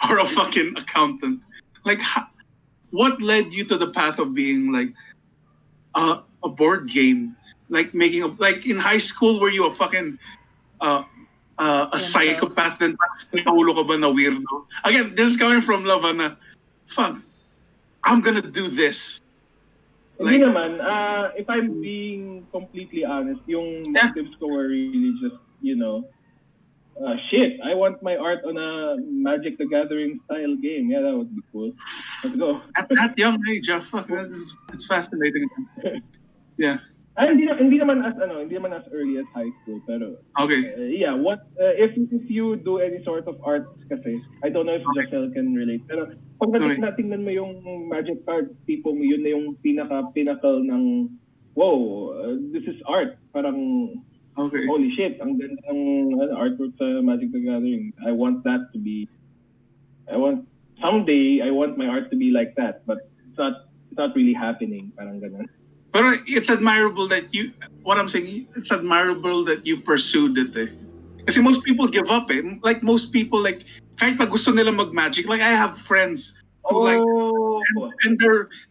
or a fucking accountant. Like what led you to the path of being like a board game? Like like in high school were you a fucking a psychopath then naulo ka ba na weirdo? Again, this is coming from love na fuck, I'm gonna do this. Hindi naman, if I'm being completely honest, yung motives ko were really just, shit, I want my art on a Magic the Gathering style game. Yeah, that would be cool. Let's go. At that young age, fuck, it's fascinating. Yeah. Hindi naman as early as high school, pero okay. yeah, what if you do any sort of art kasi, I don't know if Josel can relate, pero pag natingnan mo yung Magic card, tipong yun na yung pinnacle ng wow, this is art. Parang holy shit, ang ganda ng artwork sa Magic the Gathering. Someday I want my art to be like that, but it's not really happening, parang ganun. But it's admirable that it's admirable that you pursued it eh. Kasi most people give up eh. Like most people like, kahit na gusto nila mag-magic, like I have friends who and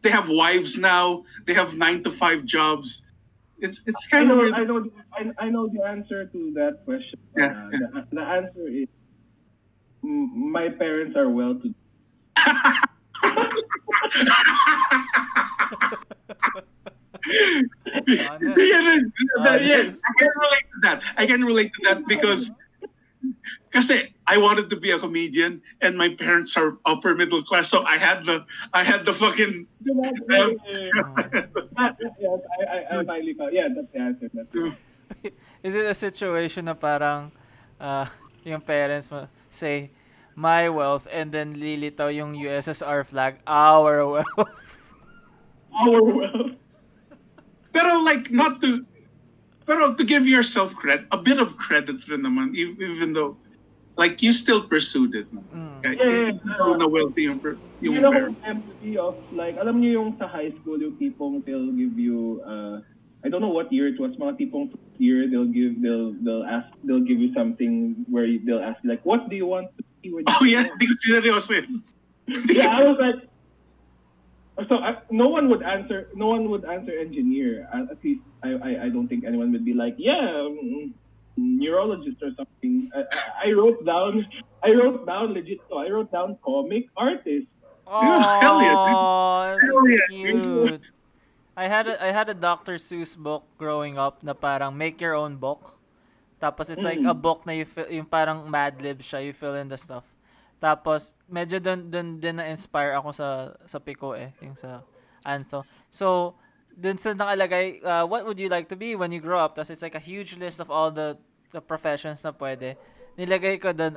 they have wives now, they have 9-to-5 jobs. It's kind of weird. I know the answer to that question. Yeah. The answer is my parents are well-to-do. Honest. I can relate to that because kasi I wanted to be a comedian and my parents are upper middle class, so I had the fucking I finally found, yeah, that's the answer. Is it a situation na parang yung parents mo say my wealth and then lilitaw yung USSR flag, our wealth? Our wealth. Pero like pero to give yourself a bit of credit rin naman, even though like you still pursued it. Okay? Na wealthy yung parents. Empathy of like, alam niyo yung sa high school yung tipong they'll give you I don't know what year it was, mga tipong year they'll give you something where they'll ask you like, what do you want to be when you Di ko seryoso yun. Yeah, I was like, so no one would answer engineer. At least I don't think anyone would be like, yeah, neurologist or something. I wrote down legit. So I wrote down comic artist. Oh, hell yeah, that's Hell yeah. cute. I had a Dr. Seuss book growing up na parang make your own book. Tapos it's like a book na yung parang Mad Lib siya, you fill in the stuff. Tapos, medyo dun na-inspire ako sa Pico yung sa Antho. So, dun sa nakalagay, what would you like to be when you grow up? Tapos it's like a huge list of all the professions na pwede. Nilagay ko dun,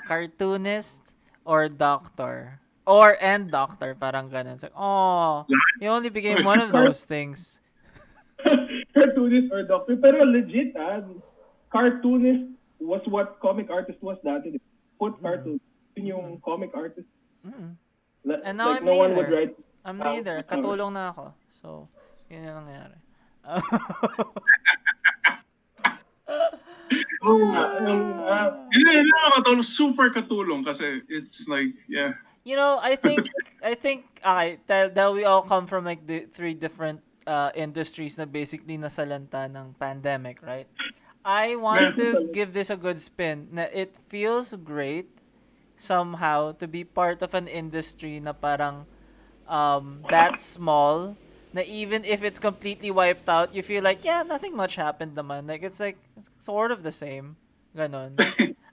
cartoonist or doctor. And doctor, parang ganun. It's like, oh, you only became one of those things. Cartoonist or doctor. Pero legit, cartoonist was what comic artist was dati. Put cartoon. Yun yung comic artist. And now like I'm no one neither. would write. I'm neither. Katulong na ako. So, yun yung nangyari. Super katulong kasi it's like, yeah. You know, I think okay, that we all come from like the three different industries na basically nasalanta ng pandemic, right? I want to give this a good spin. Na it feels great somehow to be part of an industry na parang that small na even if it's completely wiped out, you feel like, yeah, nothing much happened naman. Like it's sort of the same. Ganon.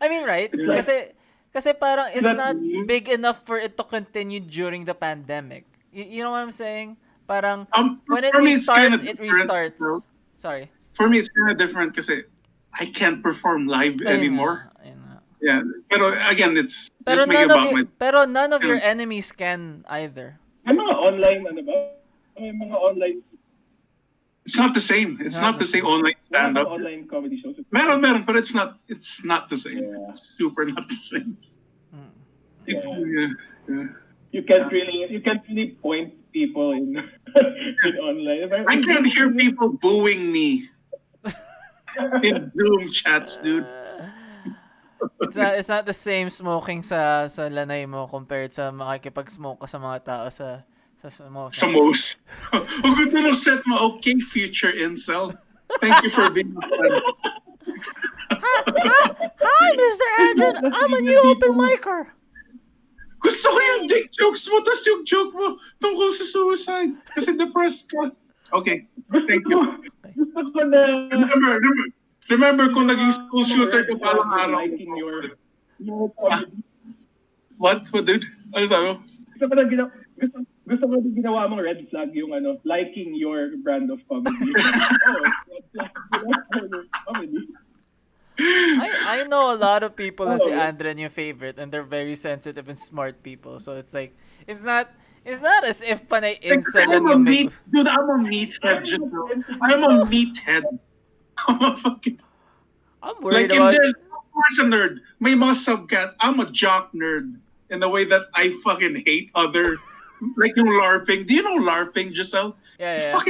I mean, right? Kasi parang it's not big enough for it to continue during the pandemic. You know what I'm saying? Parang when it restarts, it restarts. Sorry. For me, it's kind of different kasi I can't perform live Ayun nga, anymore. ayun nga. Yeah, pero again, it's Pero just making about my. none of your enemies can either. May mga online, ano ba? May mga online, It's not the same. It's not the same online wala stand bang up. online comedy shows. Meron, but it's not the same. Yeah. It's super not the same. Mm. Yeah. You can't really point people in, in online. I can't hear people booing me in Zoom chats, dude. It's not the same smoking sa lanay mo compared sa makikipag-smoke ka sa mga tao sa Sa most. Ang ganda ng set mo. Okay, future incel. Thank you for being a friend. Hi, Mr. Andren! I'm a new open micer! Gusto ko yung dick jokes mo, tas yung joke mo tungkol sa suicide. Kasi depressed ka. Okay, thank you. Gusto ko na Remember kung naging school shooter ka palang araw. liking your comedy. What, dude? Ano sabi mo? Gusto ko na ginawa mong red flag yung liking your brand of comedy. Red flag your comedy. I know a lot of people na si Andren yung favorite and they're very sensitive and smart people. So it's like, it's not as if panay incel lang yung may... Dude, I'm a meathead. I'm a meathead. I'm a fucking... I'm worried like, about... if there's a nerd, may mga subcat, I'm a jock nerd in the way that I fucking hate other... like yung LARPing. Do you know LARPing, Giselle? Yeah. I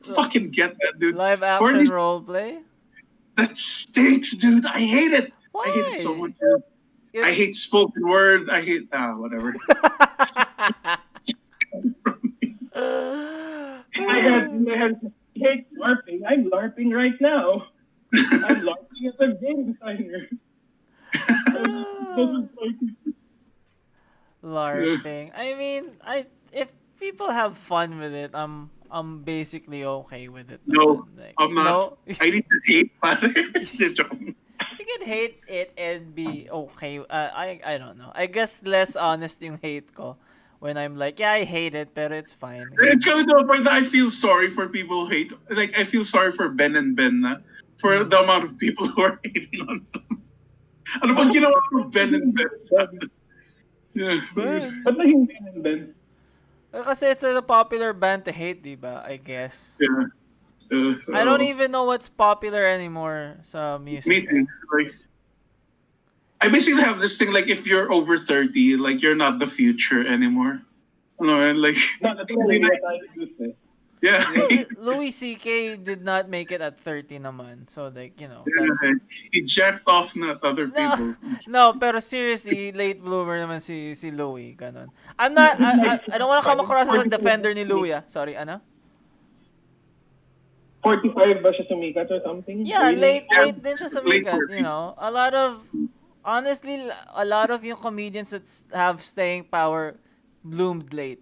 fucking get that, dude. Live action roleplay? That stinks, dude. I hate it. Why? I hate it so much, dude. I hate spoken word. I hate... whatever. I hate LARPing. I'm LARPing right now. I'm LARPing as a game designer. LARPing. I mean, if people have fun with it, I'm basically okay with it. No, Like, I'm not. No? I need to hate pare. You can hate it and be okay. I don't know. I guess less honest yung hate ko when I'm like, yeah, I hate it, pero it's fine. It's coming to a point that I feel sorry for people who hate. Like, I feel sorry for Ben and Ben for the amount of people who are hating on them. Ano bang ginawa ko Ben and Ben? Yeah. Ba't naging Ben and Ben? Kasi it's a popular band to hate, diba? I guess. Yeah. I don't even know what's popular anymore sa music. Me too. Like, I basically have this thing like if you're over 30, like you're not the future anymore. No, and like No, that's really what I used to say. yeah. Louis C.K. did not make it at 30 naman. So like, He jacked off not other people. No, pero seriously, late bloomer naman si Louis, ganon. I don't wanna come across as a defender ni Louis, ah. Sorry, ano? 45 ba siya sumikat or something? Yeah, Really? late din siya sumikat, Late 40s. A lot of yung comedians that have staying power bloomed late,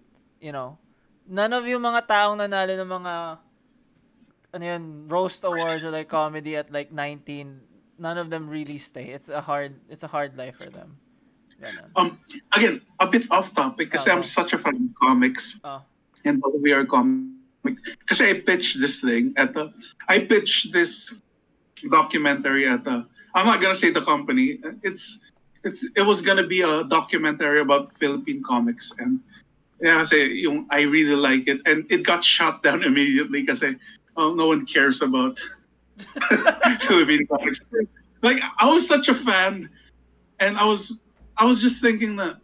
None of yung mga taong nanalo ng mga roast awards or like comedy at like 19, none of them really stay. It's a hard life for them. Ganon. Again, a bit off topic kasi I'm such a fan of comics. Oh. And we are comic. Kasi I pitched this documentary I'm not gonna say the company. It was gonna be a documentary about Philippine comics, and yeah, kasi I really like it, and it got shut down immediately kasi no one cares about Philippine comics. Like I was such a fan, and I was just thinking that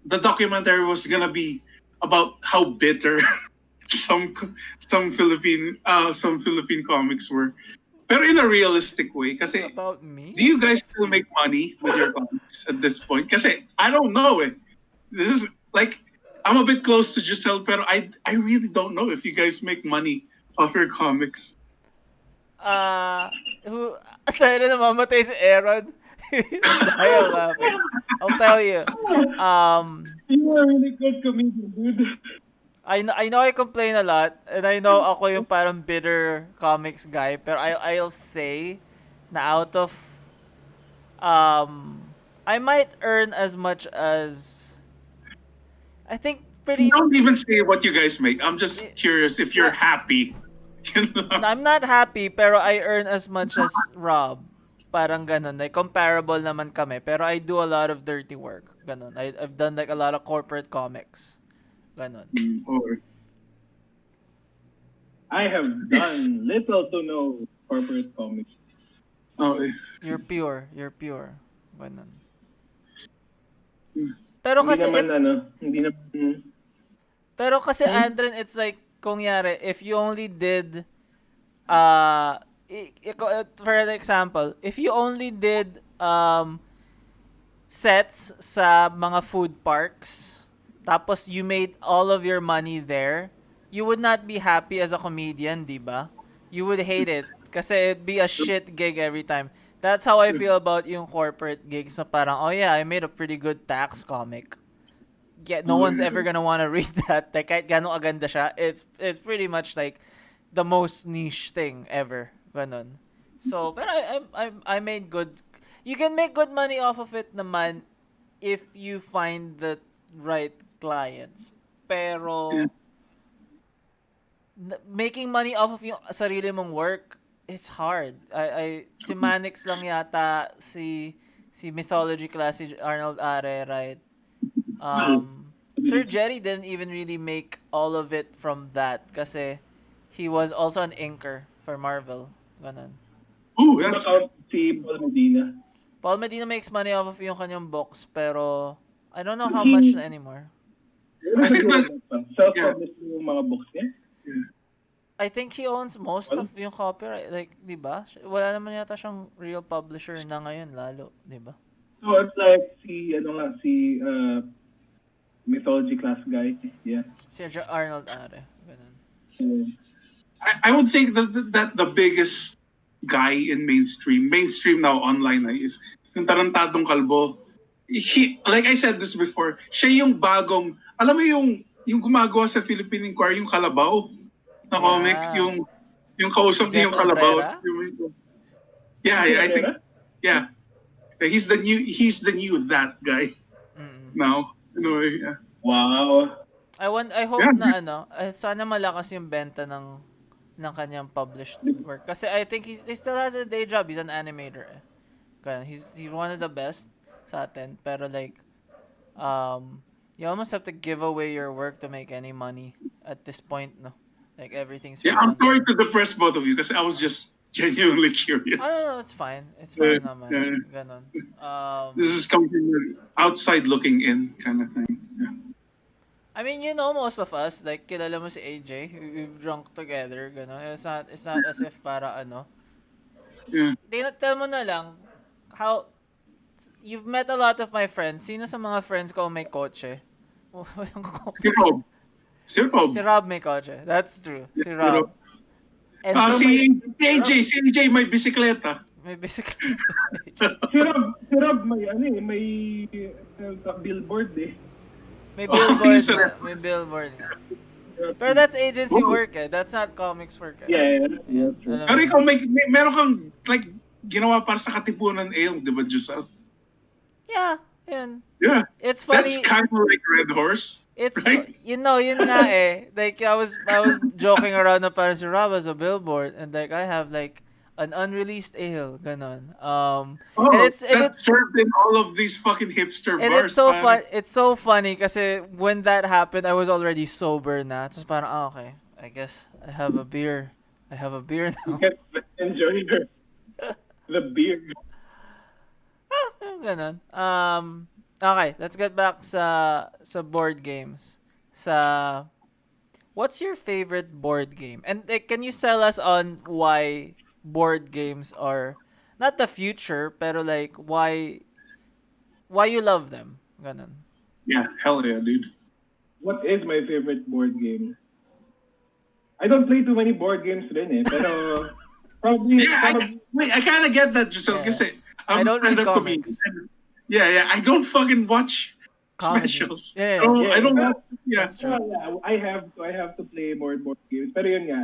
the documentary was gonna be about how bitter some Philippine comics were. Pero in a realistic way, kasi About me? do you guys still make money with your comics at this point? Kasi I don't know it. This is like I'm a bit close to Giselle, pero I really don't know if you guys make money off your comics. Sa'yo na namamatay si Aaron. I'll laughing. I'll tell you. You are a really good comedian, dude. I know I complain a lot, and I know ako yung parang bitter comics guy, pero I'll say na out of I might earn as much as I think pretty Don't even say what you guys make. I'm just curious if you're happy. Yun lang. I'm not happy, pero I earn as much as Rob. Parang ganun. Like, comparable naman kami. Pero I do a lot of dirty work. Ganun. I've done like a lot of corporate comics. Ganun. Or, I have done little to no corporate comics. okay. You're pure. You're pure. Ganun. Pero Hindi kasi naman it's, hindi naman pero kasi Andren, it's like, kung yari, if you only did, uh, for an example, if you only did, sets sa mga food parks, tapos you made all of your money there, you would not be happy as a comedian, di ba? You would hate it kasi it'd be a shit gig every time. That's how I feel about yung corporate gigs na parang, oh yeah, I made a pretty good tax comic. Yeah, no one's ever gonna wanna read that. Like, kahit gano'ng aganda siya, it's pretty much like the most niche thing ever. Ganon. So, pero I made good. You can make good money off of it naman if you find the right clients. Pero making money off of yung sarili mong work, it's hard. Si Manix lang yata, si mythology class, si Arnold Are, right? Sir Jerry didn't even really make all of it from that kasi he was also an inker for Marvel. Ganon. Ooh, What that's about si Paul Medina? Paul Medina makes money off of yung kanyang books, pero I don't know how much na anymore. I think Self-published yung mga books niya. I think he owns most of yung copyright. Like, di ba? Wala naman yata siyang real publisher na ngayon lalo, di ba? So it's like si mythology class guy. Yeah. Si Arnold Are. Ganun. I would think that the biggest guy in mainstream now online is yung tarantadong kalbo. Like I said this before, siya yung bagong, alam mo yung gumagawa sa Philippine Inquirer, yung Kalabaw na comic, yung kausap niya yung Jess Kalabaw. Obrera? Yeah, I think, yeah. He's the new that guy now. Anyway, yeah. Wow. I hope na sana malakas yung benta ng kanyang published work. Kasi I think he still has a day job. He's an animator. Kaya he's one of the best sa atin. Pero like, you almost have to give away your work to make any money at this point, no? Like, everything's Yeah, I'm sorry to depress both of you because I was just genuinely curious. No, it's fine. It's fine naman. Ganon. This is coming from outside looking in kind of thing. Yeah. I mean, you know, most of us, like, kilala mo si AJ, we've drunk together, gano'n. It's not as if para Yeah. Tell mo na lang, how, you've met a lot of my friends. Sino sa mga friends ko may kotse? Si Rob. Si Rob may kotse. That's true. Si Rob. And Si AJ may bisikleta. may basically, Si Rob may billboard eh. may billboard sorry. na. May billboard na. Pero that's agency work eh. That's not comics work eh. Yeah. Alam Pero mo. ikaw meron kang like ginawa para sa Katipunan Ale, di ba, Josel? Yeah, yun. Yeah. It's funny. That's kind of like Red Horse. It's right? yun nga eh. Like I was joking around na parang si Rob has a billboard and like I have like an unreleased ale, ganon. And it's served in all of these fucking hipster and bars. it's so fun. It's so funny kasi when that happened, I was already sober na. Tapos parang okay, I guess I have a beer. I have a beer now. Enjoy the beer. Ganon. Okay, let's get back sa board games. What's your favorite board game? And like, can you sell us on why board games are not the future, pero like why you love them? Ganon. Yeah, hell yeah, dude. What is my favorite board game? I don't play too many board games rin eh, pero probably... I kind of get that, Giselle, kasi I don't read comics. Yeah, I don't fucking watch Comedy. specials. Yeah. I don't watch, yeah. That's true. I have to play more board games. Pero yun nga,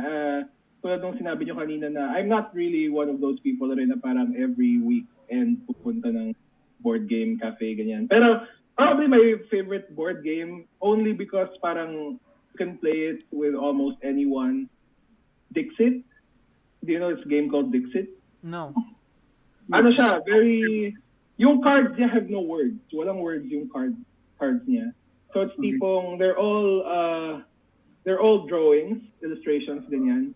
tulad nung sinabi nyo kanina na I'm not really one of those people rin na parang every week and pupunta ng board game cafe, ganyan. Pero probably my favorite board game only because parang you can play it with almost anyone. Dixit. Do you know this game called Dixit? No. Ano siya, very... Yung cards niya have no words. Walang words yung cards niya. So it's tipong, they're all drawings, illustrations, ganyan.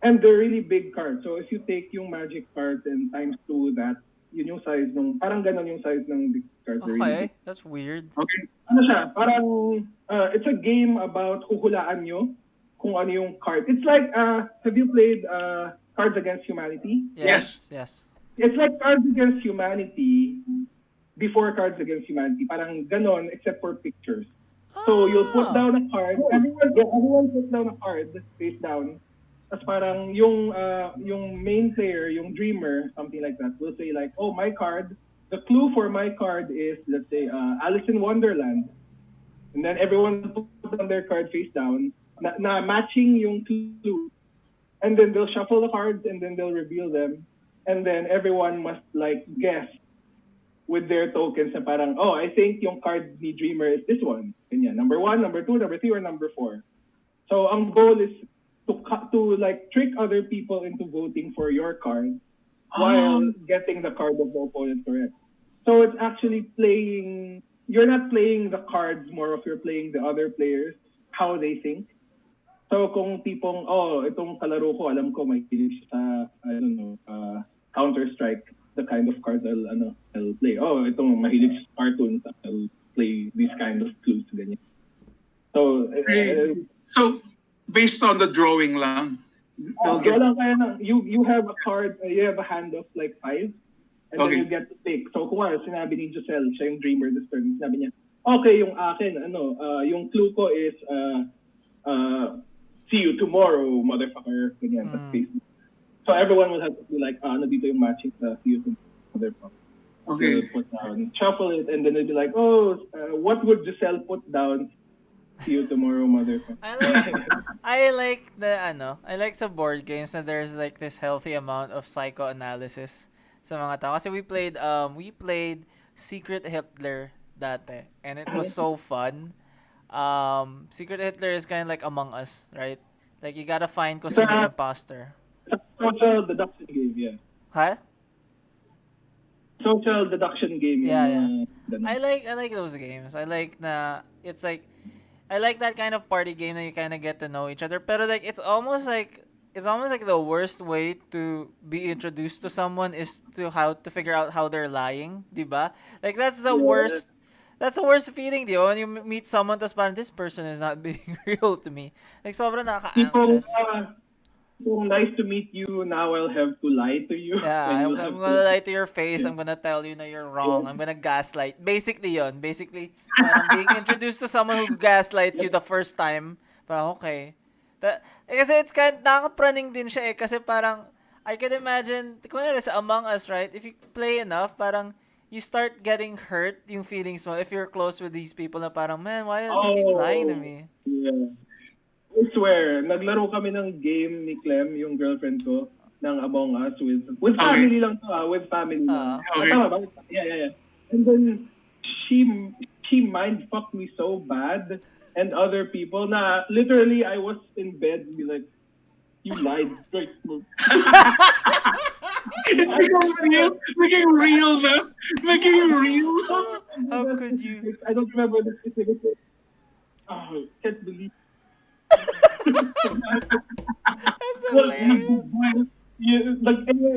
And they're really big cards. So if you take yung magic cards and times 2 that, yun yung size nung, parang ganon yung size ng big cards. Really Okay, big. that's weird. Okay. Ano siya, parang, it's a game about huhulaan nyo kung ano yung card. It's like, have you played Cards Against Humanity? Yes. It's like Cards Against Humanity before Cards Against Humanity. Parang ganon, except for pictures. So you'll put down a card. Everyone puts down a card face down. Tapos parang yung main player, yung dreamer, something like that, will say like, oh, my card, the clue for my card is, let's say, Alice in Wonderland. And then everyone puts down their card face down, na matching yung clue. And then they'll shuffle the cards and then they'll reveal them. And then everyone must like guess with their tokens na parang, oh, I think yung card ni Dreamer is this one. Ganyan. Number 1, number 2, number 3, or number 4. So ang goal is to like trick other people into voting for your card while getting the card of the opponent correct. So it's actually playing, you're not playing the cards more of you're playing the other players, how they think. So kung tipong, oh, itong kalaro ko, alam ko may kilig sa, I don't know, Counter-Strike, the kind of cards I'll play. Oh, itong mahilig sa cartoons, I'll play these kind of clues. Ganyan. So, so based on the drawing lang, they'll get... You have a card, you have a hand of like 5, and then you get to pick. So kung sinabi ni Josel, siya yung dreamer this turn, sinabi niya, okay, yung akin, yung clue ko is, see you tomorrow, motherfucker. Ganyan, so everyone will have to be like, dito yung matching sa see you tomorrow, motherfucker. Okay. Put down, shuffle it, and then they'll be like, oh, what would Giselle put down? See you tomorrow, motherfucker. I like sa board games na there's like this healthy amount of psychoanalysis sa mga tao. Kasi we played Secret Hitler dati, and it was so fun. Secret Hitler is kind of like Among Us, right? Like you gotta find kung sino yung imposter. Social deduction game, yeah. Huh? Social deduction game. Yeah. I like those games. I like that kind of party game that you kind of get to know each other. Pero like it's almost like the worst way to be introduced to someone is to figure out how they're lying, diba? Like that's the worst. That's the worst feeling, di ba? When you meet someone, tas parang, this person is not being real to me. Like, sobrang nakaka-anxious. Nice to meet you. Now I'll have to lie to you. Yeah, I'm gonna lie to your face. I'm gonna tell you na you're wrong. I'm gonna gaslight. Basically yun. Basically, being introduced to someone who gaslights you the first time. Parang, okay. Kasi it's nakakapraning din siya eh. Kasi parang, I can imagine, kung sa Among Us, right? If you play enough, parang, you start getting hurt yung feelings mo if you're close with these people na parang, man, why are you keep lying to me? Yeah. I swear, naglaro kami ng game ni Clem, yung girlfriend ko, ng Among Us with family lang to, with family lang. Tama ba? Yeah. And then, she mind-fucked me so bad and other people na literally I was in bed and be like, you lied. Right? Making real. How could you? I don't remember the specific. Oh, can't believe. That's hilarious.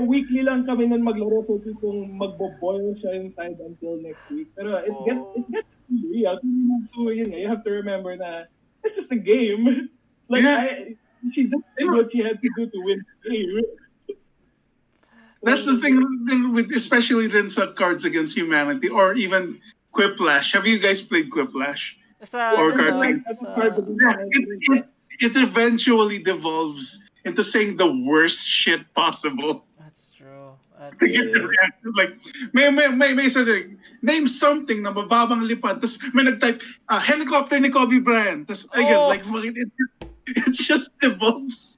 Weekly lang kami nun maglaro so kung magbo-boil siya inside until next week. Pero it gets real. So you have to remember na it's just a game. Like she just did what she had to do to win the game. That's the thing with especially then sa Cards Against Humanity or even Quiplash. Have you guys played Quiplash? It eventually devolves into saying the worst shit possible. That's true. Like may sabi, name something na mababang lipad. Tapos may nag-type helicopter ni Kobe Bryant. Tapos again, like it just devolves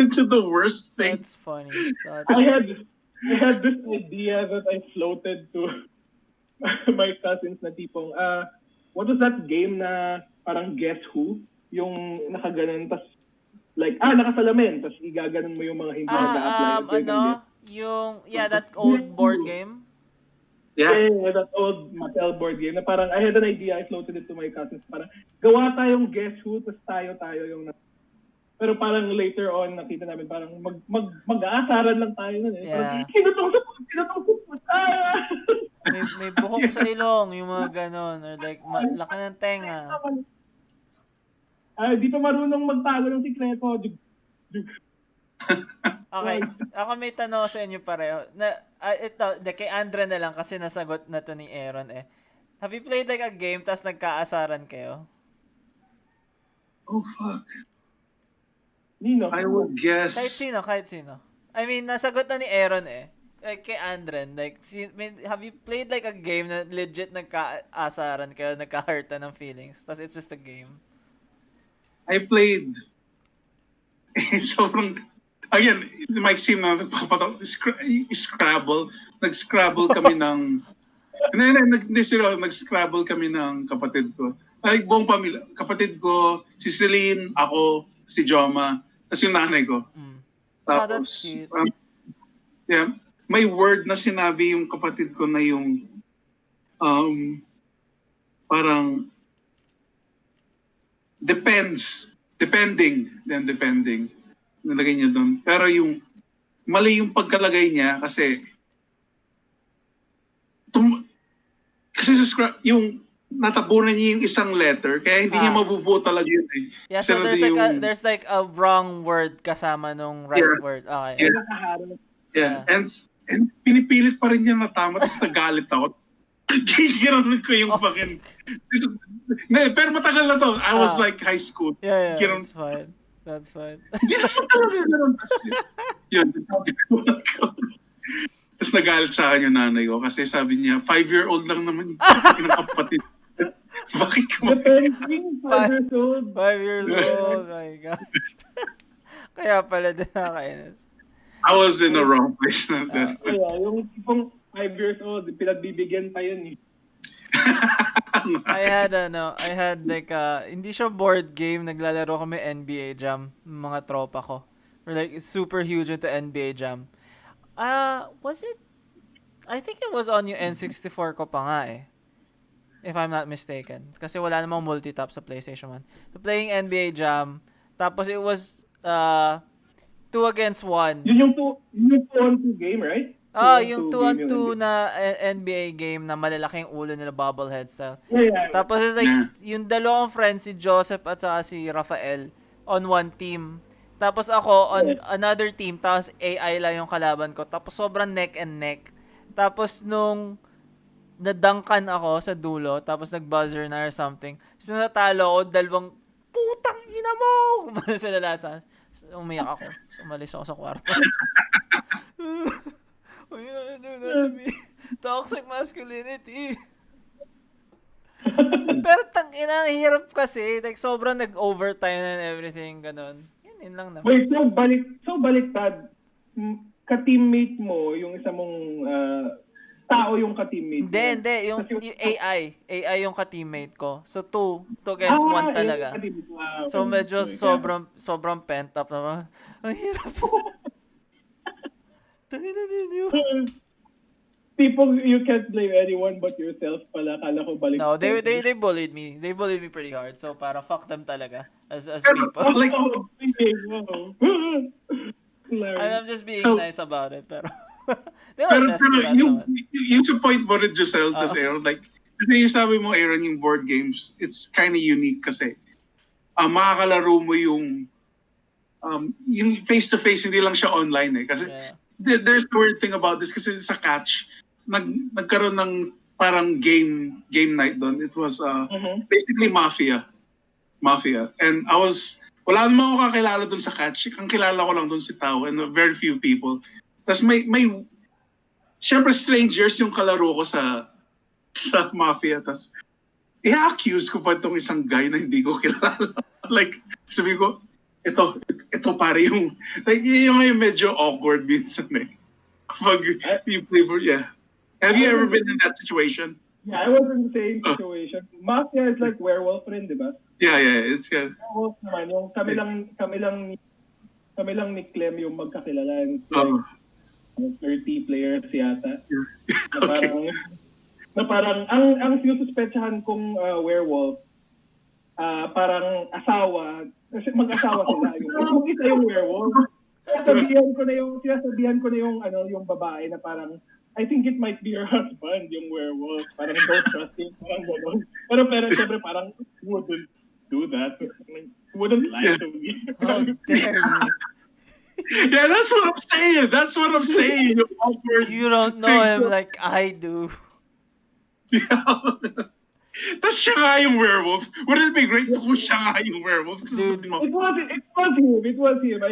into the worst thing. That's funny. I had this idea that I floated to my cousins na tipong, what was that game na parang Guess Who? Yung nakaganon, tas like, nakasalamin, tapos igaganon mo yung mga hindi nag-a-apply. That old board game. Yeah. Yeah, that old Mattel board game na parang I had an idea, I floated it to my cousins. Parang gawa tayong Guess Who, tapos tayo yung pero parang later on, nakita namin parang mag-aasaran lang tayo nun eh. Yeah. Parang, sino tong supot? May buhok sa ilong, yung mga ganon. Or like, laki ng tenga. Di pa marunong magtago ng sikreto. Okay, ako may tanong sa inyo pareho. Kay Andren na lang kasi nasagot na to ni Aaron eh. Have you played like a game tas nagkaasaran kayo? Oh, fuck. Nino? I would guess... Kahit sino. I mean, nasagot na ni Aaron eh. Like, kay Andren, like, have you played like a game na legit nagkaasaran kayo, nagka-hurtan ng feelings? Tas it's just a game. I played... Sobrang... Again, Mike Sim na Scrabble. Nag-Scrabble kami ng... Nag-Scrabble kami ng kapatid ko. Like, buong pamilya. Kapatid ko, si Celine, ako, si Joma, tapos yung nanay ko. Tapos, that's cute. Yeah, may word na sinabi yung kapatid ko na yung parang depending. Nalagay niya doon. Pero yung mali yung pagkalagay niya kasi yung natabunan niya yung isang letter kaya hindi niya mabubuo talaga yun eh. Yeah, so there's like a wrong word kasama nung right word. Okay. Yeah. And pinipilit pa rin niya na tama tapos nagalit ako. Ginanon ko yung fucking... Pero matagal na to. I was like high school. Yeah, that's fine. Hindi naman talaga gano'n. Yun. Tapos nagalit sa akin yung nanay ko kasi sabi niya, 5-year-old lang naman yung kapatid. Bakit ka Depending, 5 years old. 5 years old, my God. Kaya pala din nakakainis. I was in the wrong place na that. Yung tipong 5 years old, pinagbibigyan pa yun eh. I had like hindi siya board game, naglalaro kami NBA Jam, mga tropa ko. We're like super huge into NBA Jam. Was it? I think it was on yung N64 ko pa nga eh. If I'm not mistaken. Kasi wala namang multi-tap sa PlayStation 1. So playing NBA Jam, tapos it was 2 against 1. Yun yung 2-on-2 game, right? Yung 2-on-2 na NBA game na malalaking ulo nila bobblehead style. Yeah. Tapos it's like, yung dalawang friends, si Joseph at saka si Rafael, on one team. Tapos ako on another team, tapos AI lang yung kalaban ko. Tapos sobrang neck and neck. Tapos nung nadangkan ako sa dulo, tapos nag-buzzer na or something, so natalo ako, dalawang putang ina mo! Kumala sila lahat. Umiyak ako. So, umalis ako sa kwarto. Oh, yeah, do that to me. Toxic masculinity. Pero tangina, hirap kasi. Like, sobrang nag-overtime and everything, ganun. Yun lang naman. Wait, so baliktad. Ka-teammate mo, yung isa mong tao yung ka-teammate mo. Hindi. Yung AI. AI yung ka-teammate ko. So, 2 against 1 talaga. So, medyo sobrang pent up naman. Ang hirap. Tangina din yun. People, you can't blame anyone but yourself pala. Kala ko balik. No, they bullied me. They bullied me pretty hard. So, para fuck them talaga. As people. Like, I'm just being nice about it. Pero, pero yung sa point mo rin, Josel, Aaron, like, kasi yung sabi mo, Aaron, yung board games, it's kind of unique kasi makakalaro mo yung face-to-face, hindi lang siya online eh. Kasi there's the weird thing about this kasi sa Catch, nagkaroon ng parang game night doon. It was basically mafia. And wala naman ako kakilala doon sa Catch. Ang kilala ko lang doon si Tao and very few people. Tapos may syempre strangers yung kalaro ko sa mafia. Tapos i-accuse ko pa itong isang guy na hindi ko kilala. Like, sabi ko, ito pare yung, like, yung medyo awkward minsan eh. Pag you play for, Have you ever been in that situation? Yeah, I was in the same Oh, situation. Mafia is like werewolf rin, di ba? yeah, it's Werewolf naman, yung kami lang ni Clem yung magkakilala. And it's like oh, 30 players yata. Na okay. parang, ang sinususpetsahan kong werewolf, parang asawa, kasi mag-asawa sila. Yung isa yung werewolf. Sinasabihan ko na yung babae na parang, I think it might be your husband, yung werewolf. Parang don't trust him, parang gano'n. Pero syempre parang, wouldn't do that. Wouldn't lie Yeah. to me. How dare you? Yeah, that's what I'm saying. That's what I'm saying. Yung awkward You don't know things. him like I do. Yeah. Tapos siya nga yung werewolf. Wouldn't it be great kung siya nga yung werewolf? Kasi Dude. sabihin mo, It was him.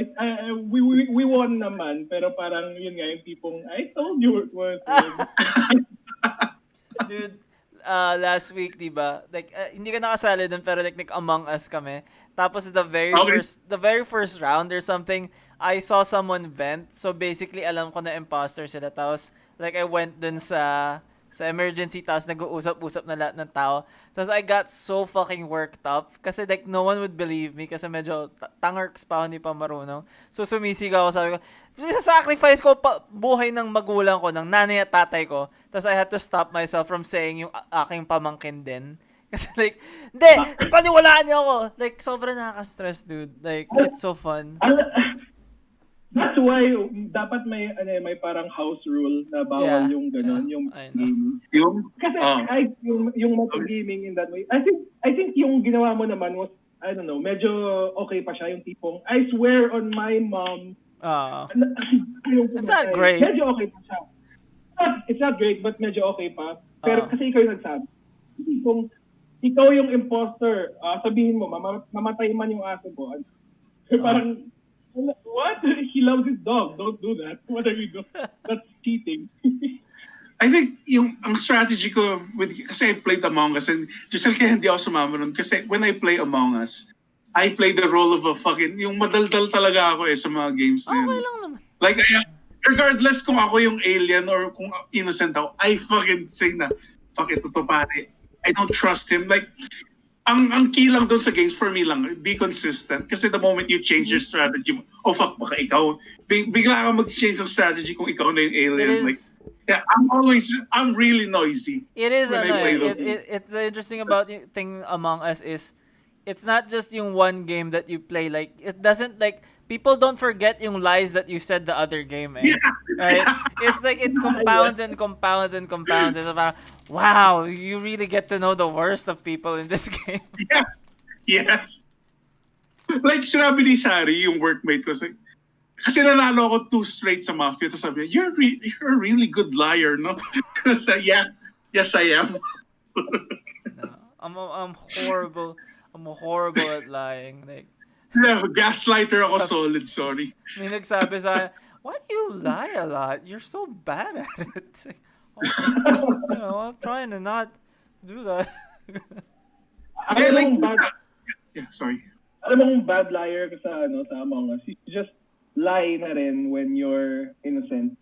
We won naman, pero parang yun nga yung tipong, I told you it was him. Dude, last week, di ba? Like, hindi ka nakasali dun, pero like, Among Us kami. Tapos Okay. the very first round or something, I saw someone vent. So basically, alam ko na imposter sila. Tapos, like, I went dun sa emergency, tapos nag-uusap-usap na lahat ng tao. Tapos I got so fucking worked up kasi like no one would believe me kasi medyo tangarks pa ako, hindi pa marunong. So sumisigaw ako, sabi ko, sacrifice ko pa buhay ng magulang ko, ng nanay at tatay ko. Tapos I had to stop myself from saying yung aking pamangkin din. Kasi like, hindi, paniwalaan niyo ako. Like, sobrang nakaka-stress, dude. Like, it's so fun. That's why dapat may parang house rule na bawal Yeah, yung ganon, yeah, yung I know. gaming. yung, Kasi oh, yung gaming in that way. I think yung ginawa mo naman was, I don't know, medyo okay pa siya, yung tipong I swear on my mom. It's not great. Medyo okay pa siya. It's not great, but medyo okay pa. Pero kasi ikaw yung nagsabi. Tipong ikaw yung imposter, sabihin mo, mamatay man yung aso ko. Parang, what? He loves his dog. Don't do that. What are you doing? That's cheating. I think ang strategy ko kasi I played Among Us and Giselle kaya hindi ako sumama nun kasi when I play Among Us, I play the role of a fucking, yung madaldal talaga ako sa mga games na Okay yun. lang naman. Like, regardless kung ako yung alien or kung innocent ako, I fucking say na, fuck ito to pare. I don't trust him. Like, ang key lang doon sa games for me lang, be consistent. Kasi the moment you change your strategy, oh fuck, baka ikaw, bigla ka mag-change ng strategy kung ikaw na yung alien. Like, yeah, I'm really noisy. It is when I play those. it's the interesting about thing Among Us is it's not just yung one game that you play, like it doesn't like people don't forget yung lies that you said the other game, eh. Yeah. Right? It's like it compounds and compounds and compounds. It's parang, wow, you really get to know the worst of people in this game. Yeah. Yes. Like sinabi ni Shari, yung workmate ko, kasi nanalo ako 2 straight sa Mafia. Tapos sabi niya, you're a really good liar, no? So, yeah. Yes, I am. No, I'm horrible. I'm horrible at lying. Like, Yeah, gaslighter ako solid, sorry. may nagsabi sa akin, why do you lie a lot? You're so bad at it. It's like, I'm trying to not do that. I like bad, yeah, sorry. alam mo kung bad liar ka sa Among Us, you just lie na rin when you're innocent.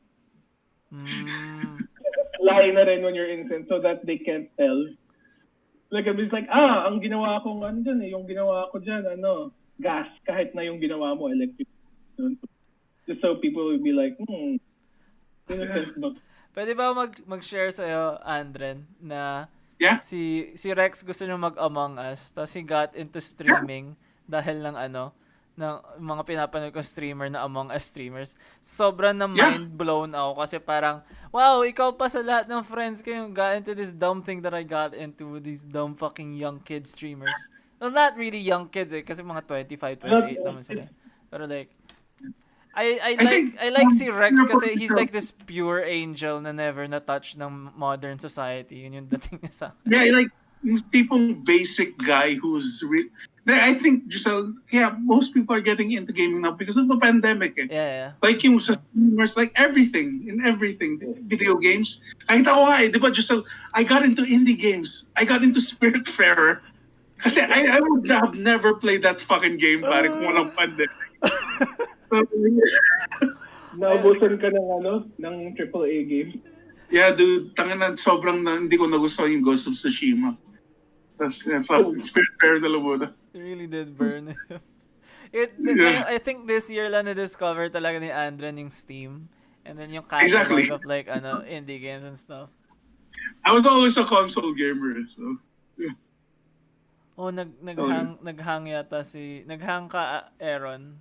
Lie na rin when you're innocent so that they can't tell. Like, it's like, ang ginawa ko yung ginawa ko dyan, gas, kahit na yung ginawa mo, electric. Just so people will be like, innocent ba? Pwede ba mag-share sa'yo, Andren, na Yeah. si Rex gusto niya mag-Among Us, tapos he got into streaming dahil ng ng mga pinapanood kong streamer na Among Us streamers. Sobrang na mind blown ako kasi parang, wow, ikaw pa sa lahat ng friends ko yung got into this dumb thing that I got into with these dumb fucking young kid streamers. Well, not really young kids kasi mga 25, 28 naman sila. Pero like, I like si Rex kasi he's like this pure angel na never na-touch ng modern society. Yun yung dating niya sa akin. Yeah, like yung tipong basic guy who's I think Giselle, most people are getting into gaming now because of the pandemic. Eh. Yeah. Like yung sa streamers, like everything, video games. Kahit ako nga di ba Giselle, I got into indie games. I got into Spiritfarer. Kasi I would have never played that fucking game pare kung walang pandemic. Naubusan ka ng AAA game. Yeah, dude, tangan sobrang hindi ko nagustuhan yung Ghost of Tsushima. Tapos, fuck, Spiritfarer na lang muna. It really did burn him. Yeah, I think this year lang na-discover talaga ni Andren yung Steam. And then yung exactly. catalog of like, indie games and stuff. I was always a console gamer, so... Yeah. Oh, naghang yata naghang ka, Aaron.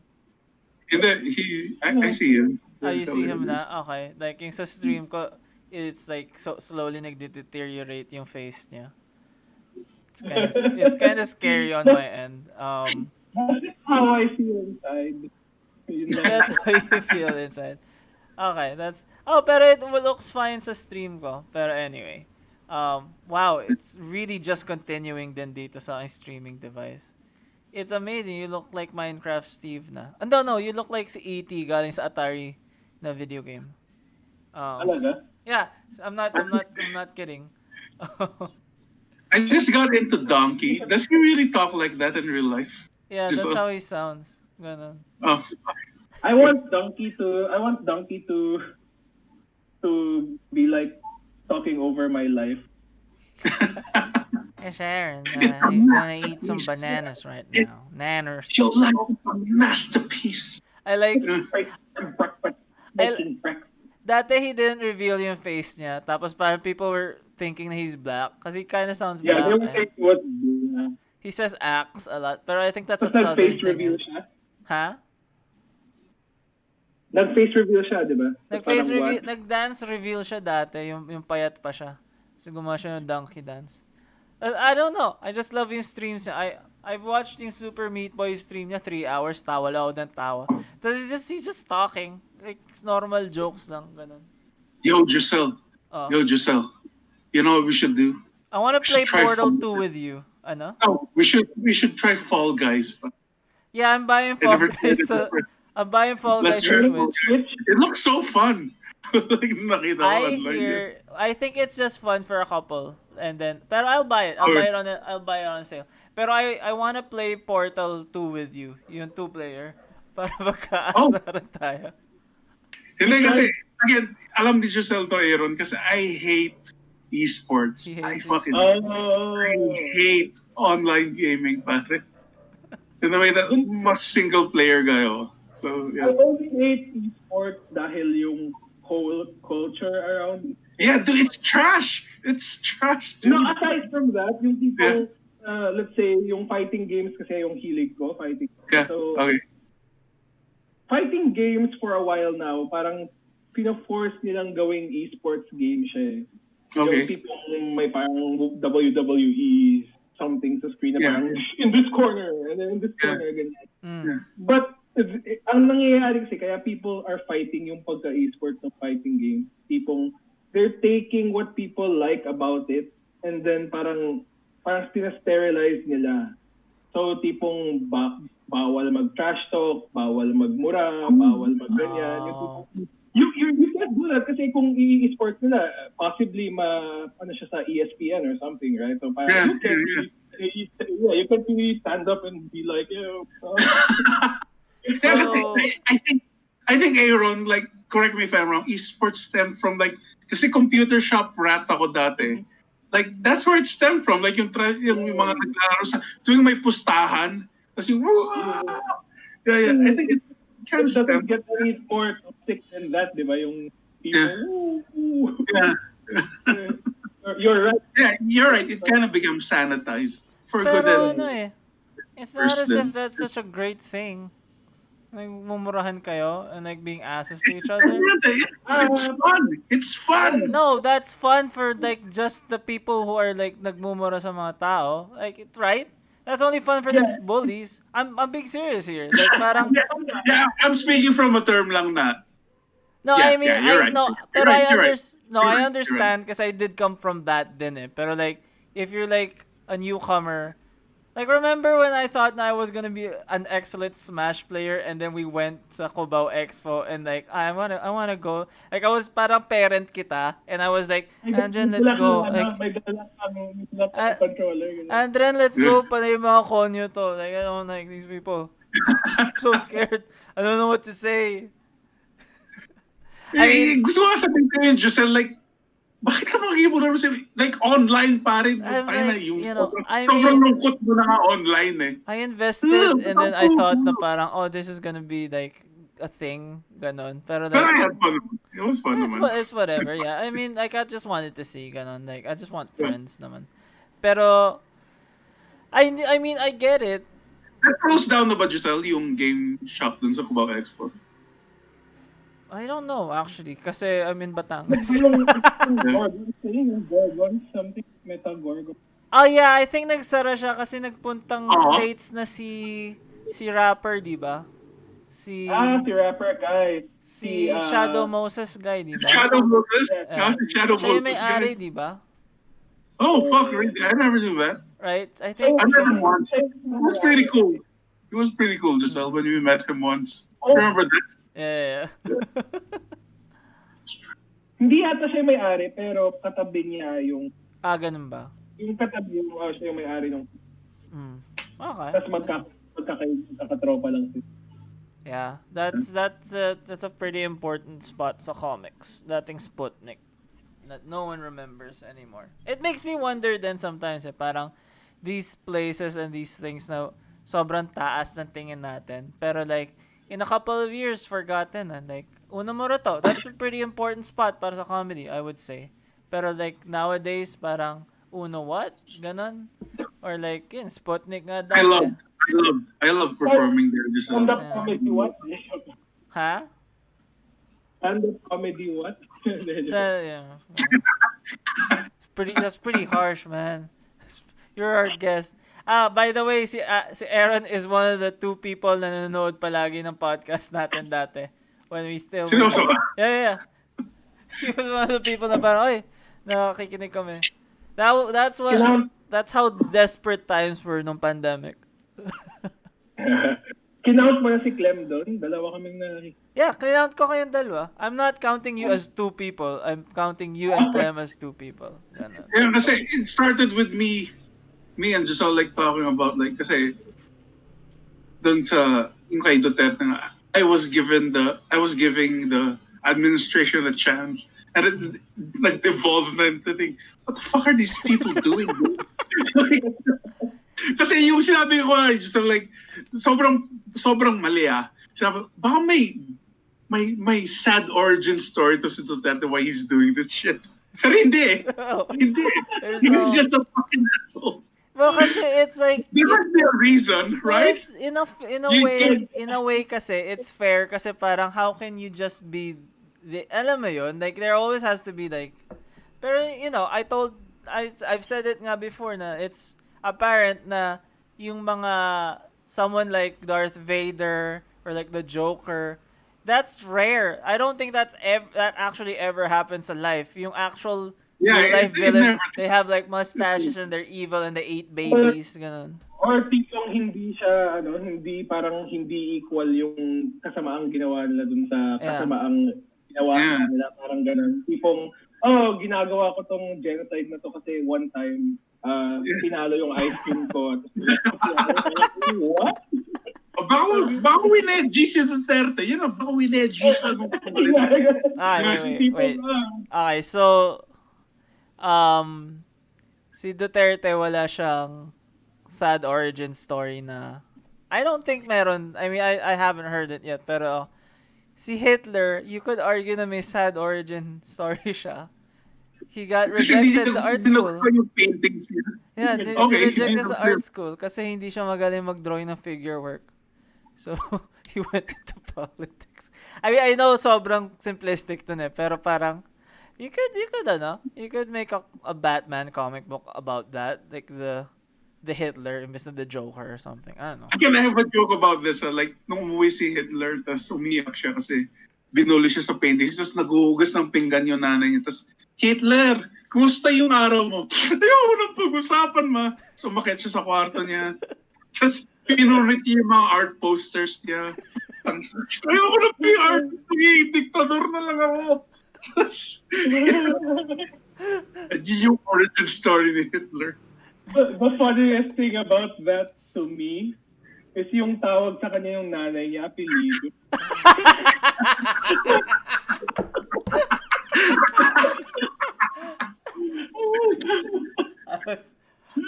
And then, I see him. Ah, you see him na? Okay. Like, yung sa stream ko, it's like, so slowly nagde-deteriorate yung face niya. It's kind of scary on my end. That's how I feel inside. That's how you feel inside. Okay, pero it looks fine sa stream ko. Pero anyway. Wow, it's really just continuing din dito sa aking streaming device. It's amazing. You look like Minecraft Steve na. No, you look like si E.T. galing sa Atari na video game. Talaga? Yeah, I'm not kidding. I just got into Donkey. Does he really talk like that in real life? Yeah, Just that's how he sounds. Ganun. Oh, I want Donkey to be like talking over my life. Hey Sharon, I'm gonna eat some bananas right now. Nanners. your life is a masterpiece. I like, Making breakfast. dati he didn't reveal yung face niya. Tapos parang people were thinking na he's black. Kasi he kinda sounds Yeah, they black. were Eh. saying what He says axe a lot. Pero I think that's a Tapos southern nag-face thing. reveal Eh. siya. Ha? Nag-face reveal siya, di ba? Nag-face Parang reveal, what? nag-dance reveal siya dati. Yung payat pa siya. Kasi gumawa siya ng donkey dance. I don't know. I just love yung streams niya. I've watched yung Super Meat Boy stream niya 3 hours. Tawa lang ako ng tawa. Tapos he's just talking. Like, normal jokes lang. Ganun. Yo, Giselle. Oh. Yo, Giselle. You know what we should do? I wanna We play should try Portal Fall 2 with you. Ano? No, we should try Fall Guys. Yeah, I'm buying I Fall never Guys tried it sa... before. I'm buying Fall Let's Guys sa try Switch. It looks so fun. Like, nakita ko online. I think it's just fun for a couple. And then, pero I'll buy it. I'll buy it on sale. Pero I wanna play Portal 2 with you. Yung 2-player. Para magkaasaran tayo. Hindi kasi, again, alam ni Giselle to, Aaron, kasi I hate esports. He I hates fucking Oh. hate online gaming, pare. In a way that mas single player kayo. So, I yeah. only hate esports dahil yung whole culture around. Yeah, dude, it's trash. It's trash, dude. No, aside from that, yung people, let's say, yung fighting games kasi yung hilig ko, fighting. Yeah, So, okay. fighting games for a while now, parang pina-force nilang gawing esports game siya eh. Okay. Yung tipong may parang WWE something sa screen na Yeah. parang in this corner, and then in this corner, ganyan. Yeah. But ang nangyayari kasi kaya people are fighting yung pagka-esports ng fighting game. Tipong they're taking what people like about it and then parang pina-sterilize nila. So tipong bawal mag-trash talk, bawal magmura, bawal magganyan. Oh. You can't do that kasi kung i-sports nila, possibly ano siya sa ESPN or something, right? So parang you can't really stand up and be like, So, I think Aaron, like, correct me if I'm wrong, esports stemmed from like, kasi computer shop rat ako dati. Like, that's where it stemmed from. Like, yung mga naglaro sa, tuwing may pustahan, kasi, yeah, I think it kind of doesn't stemmed. get any more toxic than that, di ba? Yung people, Yeah. You're right. Yeah, you're right. It kind of becomes sanitized for good pero and ano eh. It's not as Person. if that's such a great thing. Like, mumurahan kayo and like being asses to each other. it's fun. It's fun. No, that's fun for like just the people who are like nagmumura sa mga tao. Like, right? That's only fun for the bullies. I'm being serious here. Like, parang, Yeah, I'm speaking from a term lang na. no, Yeah, I mean, yeah, you're I right. no, You're pero right, I you're right. no, You're I right, understand because I did come from that din eh. Pero like, if you're like a newcomer, like remember when I thought na I was gonna be an excellent Smash player and then we went sa Cubao Expo and like I wanna go. Like I was parang parent kita and I was like, Andren, let's go. Like, May dala kang controller. ganyan. Andren, let's go. Panay yung mga konyo to. Like, I don't like these people. I'm so scared. I don't know what to say. I mean, Gusto ko sabihin ko yun, Giselle, like, bakit ka makikipag like online pa rin. I'm Tayo na like, yung you know, sobrang lungkot mo na nga online eh. I invested and then I thought na parang, oh, this is gonna be like a thing, ganon. Pero Pero like, I had fun. It was fun naman. it's whatever, yeah. I mean, like, I just wanted to see, ganon. Like, I just want friends naman. Pero, I mean, I get it. Close down na ba, Giselle, yung game shop dun sa Cubao Expo? I don't know, actually. Kasi I'm in Batangas. Yung Gorgon, something, Meta Gorgon. Oh, yeah. I think nagsara siya kasi nagpuntang Oo. States na si rapper, di ba? Si Si rapper guy. Shadow Moses guy, di ba? Shadow Moses? Yeah. Si Shadow Siya yung Moses. may-ari, di ba? Oh, fuck, really? I never knew that. Right? I think... I met him once. It was pretty cool. It was pretty cool, Giselle, when we met him once. Oh. Remember that? Yeah. Hindi ata siya may-ari, pero katabi niya yung... Ganun ba? Yung katabi yung siya yung may-ari ng... Okay. Tapos magkakatropa lang siya. Yeah. That's a pretty important spot sa comics. Dating Sputnik. That no one remembers anymore. It makes me wonder then sometimes parang these places and these things na sobrang taas ng tingin natin. Pero like, in a couple of years, forgotten. And like, una mo to. That's a pretty important spot para sa comedy, I would say. Pero like, nowadays, parang, uno what? Ganon? Or like, yun, Sputnik nga dati. I love performing there. Stand-up comedy what? Ha? Stand-up comedy what? Yeah. That's pretty harsh, man. You're our guest. By the way, si Aaron is one of the two people na nanonood palagi ng podcast natin dati. When we still... Seryoso ba? Yeah. He was one of the people na parang, oy, nakikinig kami. That's how desperate times were nung pandemic. Kinount mo na si Clem doon? Dalawa kaming na... Yeah, kinount ko kayong dalawa. I'm not counting you as two people. I'm counting you and Clem as two people. Ganun. Yeah, kasi it started with me and Giselle like talking about like kasi dun sa yung kay Duterte nga, I was giving the administration a chance and it like devolved na into think, what the fuck are these people doing? Kasi yung sinabi ko ay Giselle like sobrang mali Sinabi, baka may sad origin story to si Duterte why he's doing this shit. Pero hindi Hindi. He's just a fucking asshole. Well, kasi it's like there must be a reason, right? It's in a way kasi it's fair kasi parang how can you just be alam mo yun, like there always has to be like pero you know, I've said it nga before na it's apparent na yung mga someone like Darth Vader or like the Joker, that's rare. I don't think that actually ever happens in life. Yung actual real life villains, they have like mustaches and they're evil and they eat babies, ganun. Or tipong hindi siya, hindi parang hindi equal yung kasamaang ginawa nila dun sa kasamaang ginawa nila, parang ganun. Tipong, ginagawa ko tong genocide na to kasi one time, pinalo yung ice cream ko. What? Baka winedgy si Duterte. Yun baka winedgy siya. Wait. Okay, so, si Duterte wala siyang sad origin story na I don't think meron. I mean, I haven't heard it yet. Pero si Hitler, you could argue na may sad origin story siya. He got rejected sa art school. Yeah, rejected sa art school kasi hindi siya magaling mag-drawing ng figure work. So, he went into politics. I mean, I know sobrang simplistic to pero parang you could make a Batman comic book about that, like the Hitler imbes na the Joker or something. I don't know. I can have a joke about this. Like, nung umuwi si Hitler, tas umiyak siya kasi binuli siya sa painting. Tapos naghuhugas ng pinggan yung nanay niya. Tapos, Hitler, kumusta yung araw mo? Ayaw nang pag-usapan, ma. Sumakit siya sa kwarto niya. Tapos, pinurit niya yung mga art posters niya. Ayaw ko na yung art. Diktador na lang ako. Yung origin story ni Hitler. The funniest thing about that to me is yung tawag sa kanya yung nanay niya, apelido.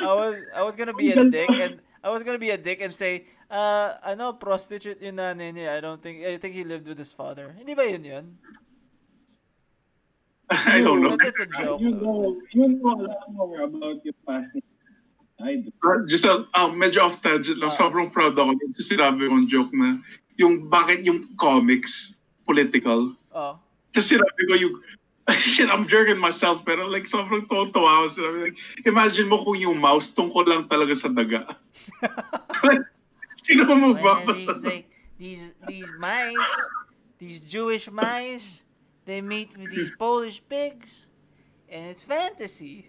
I was gonna be a dick and say, prostitute yung nanay niya. I think he lived with his father. Hindi ba yun? I don't know. But it's a joke. You know a lot more about your past than I do. Just medyo off tangent lang. Sobrang proud ako. Kasi sinabi kong joke na bakit yung comics political. Oh. Kasi sinabi ko yung shit, I'm jerking myself pero like sobrang tuwa ako. Sinabi like, imagine mo kung yung mouse tungkol lang talaga sa daga. Sino mo magbabasa? These mice, these Jewish mice, they meet with these Polish pigs, and it's fantasy.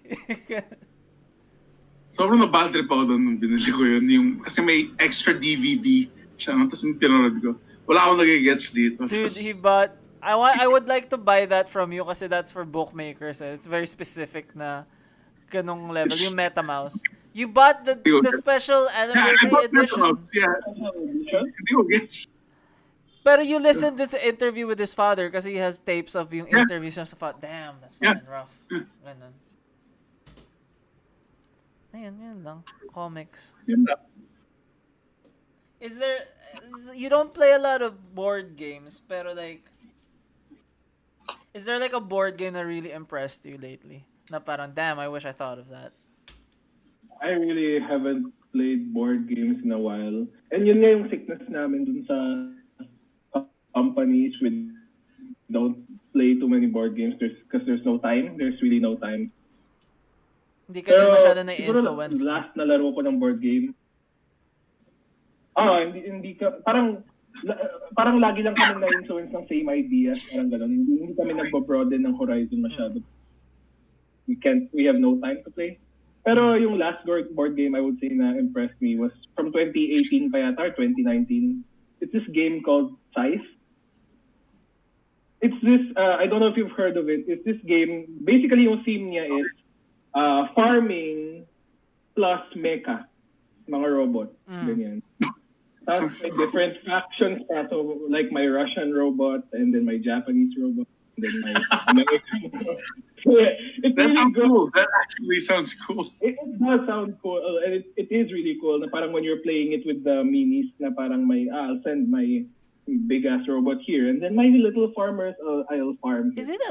Sobrang na-bad trip ako doon nung binili ko yun. Kasi may extra DVD siya. Tapos yung tinunod ko. Wala akong nagigets dito. Dude, he bought... I would like to buy that from you kasi that's for bookmakers. It's very specific na ganong level. Yung MetaMouse. You bought the special anniversary edition. Yeah. Hindi ko gets. Pero you listened to the interview with his father kasi he has tapes of yung interviews sa father. Damn, that's fucking rough. Ganun. Ayun lang. Comics. Is there... You don't play a lot of board games, pero like... Is there like a board game that really impressed you lately? Na parang, damn, I wish I thought of that. I really haven't played board games in a while. And yun nga yung sickness namin dun sa companies with don't play too many board games because there's no time. There's really no time. Hindi ka din masyado na-influence. Siguro last na laro ko ng board game. Hindi ka, parang lagi lang kami na-influence ng same ideas, parang gano'n. Hindi kami nagbo-broaden ng horizon masyado. We have no time to play. Pero yung last board game I would say na impressed me was from 2018 pa yata, or 2019. It's this game called Size. It's this, I don't know if you've heard of it. It's this game, basically yung theme niya is farming plus mecha, mga robot, ganyan. Tapos may different factions pa. So like my Russian robot and then my Japanese robot and then my American robot. So, that sounds cool. That actually sounds cool. It does sound cool. And it is really cool na parang when you're playing it with the minis na parang I'll send my big ass robot here and then my little farmers I'll farm. Is it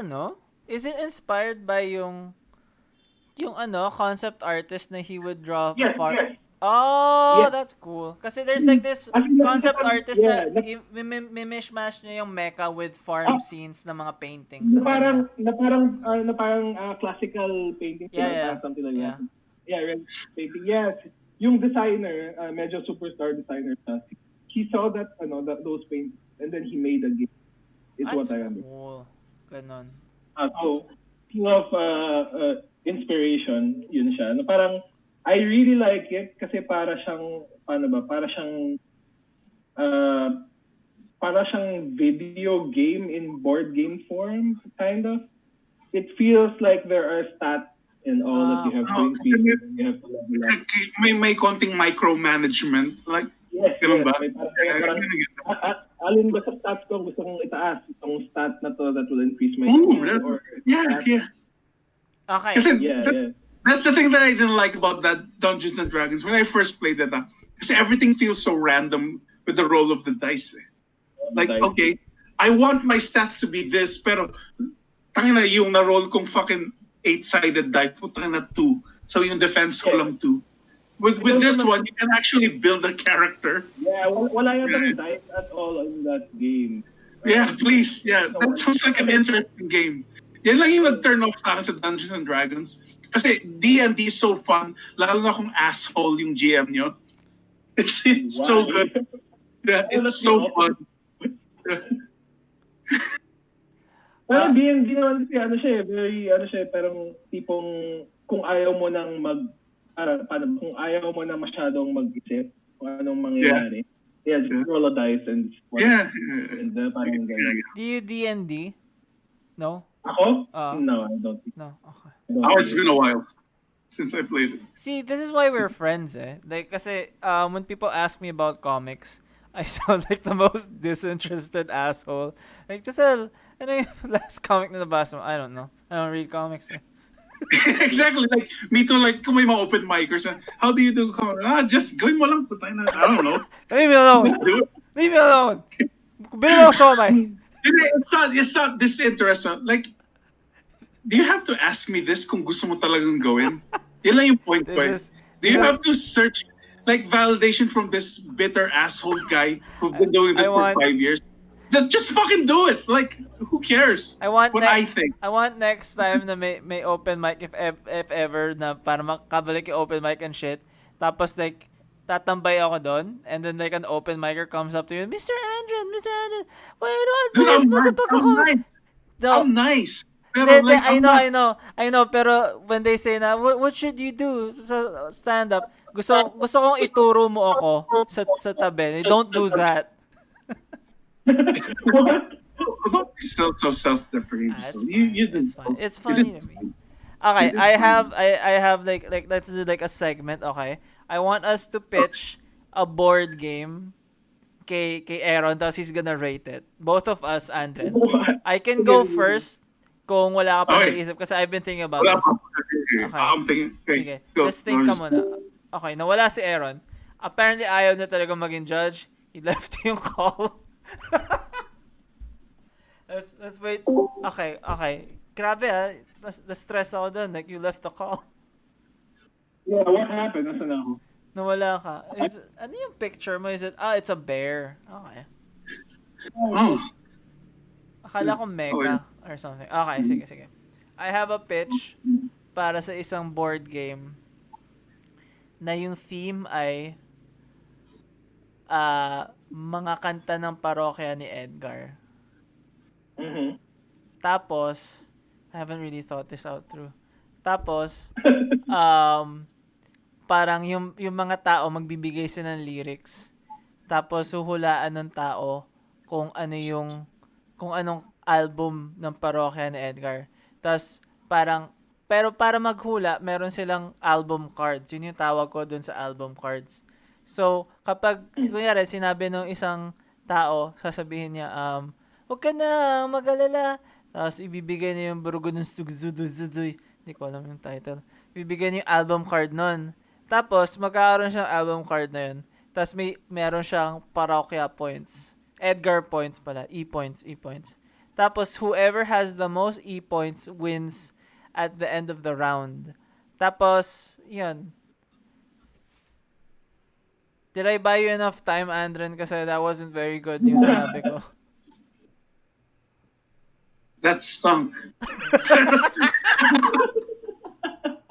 Is it inspired by yung concept artist na he would draw Yes. Oh, yes. That's cool. Kasi there's like this concept artist na mimishmash niya yung mecha with farm scenes na mga paintings. Na parang classical painting. Yeah. Something like that. Yeah, painting. Yes. Yung designer, medyo superstar designer, he saw that those paintings and then he made a game. It's That's what I understand. Cool. Ganon. So, speaking of inspiration, yun siya. Na parang, I really like it kasi para siyang video game in board game form, kind of. It feels like there are stats and all that you have to increase. You have to level up. May konting micromanagement. Like, yes. Ba? Alin ba sa stats ko gusto kong itaas? Itong stat na to that will increase my yeah. Okay. Yeah. That's the thing that I didn't like about that Dungeons and Dragons when I first played that. Because everything feels so random with the roll of the dice. Like, okay, I want my stats to be this, pero tangina yung na-roll kong fucking 8-sided die, putang na 2. So yung defense ko lang 2. With this one, you can actually build a character. Yeah, wala yung dice at all in that game. Yeah, please. Yeah, that sounds like an interesting game. Yan lang yung nag-turn off sa akin sa Dungeons and Dragons. Kasi D&D is so fun, lalo na kung asshole yung GM nyo. It's so good. Yeah, it's so fun. Pero D&D naman very parang tipong kung ayaw mo nang kung ayaw mo na masyadong mag-isip kung anong mangyayari. Yeah, just roll a dice and and parang ganyan. Do you D&D? No? Ako? No, I don't think. No, okay. It's been a while since I played it. See, this is why we're friends, eh. Like, kasi when people ask me about comics, I sound like the most disinterested asshole. Like, Josel, ano yung last comic na nabasa mo? I don't know. I don't read comics. Eh. Exactly. Like, me too, like, kung may mga open micers, how do you do? Just gawin mo lang. Putay na. I don't know. Leave me alone! Just do it. Leave me alone! Bili mo ako siomay! Hindi, it's not disinterested. Like, do you have to ask me this kung gusto mo talagang gawin? Yan lang yung point ko eh. This is... Do you this is- have to search like validation from this bitter asshole guy who's been doing this I for want- 5 years? Just fucking do it. Like, who cares? I want What I think. I want next time na may open mic if ever na para makabalik yung open mic and shit. Tapos like tatambay ako doon and then like an open micer comes up to you, Mr. Andren, why do I Dude, advise mo sa I'm pagkakot? nice. No. I'm nice. Pero Hindi, like, I'm not- I know, pero when they say na, what should you do sa stand-up? Gusto kong ituro mo ako sa tabi. Don't do that. What? Don't be so self-deprecating. It's You fine. did It's fine. fine. It's You funny did to me. fine. Okay, It is I have like let's do like a segment, okay? I want us to pitch a board game kay Aaron, tapos he's gonna rate it. Both of us, Andren. I can go first kung wala ka pa Okay. naisip kasi I've been thinking about Wala this. pa. Okay. Okay. I'm thinking. Okay, Sige, go. just think ka Go. muna. Okay, nawala si Aaron. Apparently, ayaw na talaga maging judge. He left yung call. let's wait. Okay. Grabe na-stress ako doon. Like, you left the call. Yeah, what happened? Nasaan ako? Nawala ka. Ano yung picture mo? Is it, it's a bear. Okay. Oh. Akala ko mega or something. Okay, sige. I have a pitch para sa isang board game na yung theme ay mga kanta ng parokya ni Edgar. Mhm. Tapos, I haven't really thought this out through. Tapos, parang yung mga tao magbibigay sila ng lyrics. Tapos, huhulaan ng tao kung anong album ng parokya ni Edgar. Tapos, pero para maghula, meron silang album cards. Yun yung tawag ko dun sa album cards. So, kapag, kunyari, sinabi ng isang tao, sasabihin niya, huwag ka na mag-alala. Tapos, ibibigay niya yung Burugo ng Stugzuduzuduy. Hindi ko alam yung title. Ibibigay niya yung album card nun. Tapos, magkakaroon siyang album card na yun. Tapos, meron siyang parokya points. Edgar points pala. E-points. Tapos, whoever has the most E-points wins at the end of the round. Tapos, yun. Did I buy you enough time, Andren? Kasi that wasn't very good yung sinabi ko. That stunk.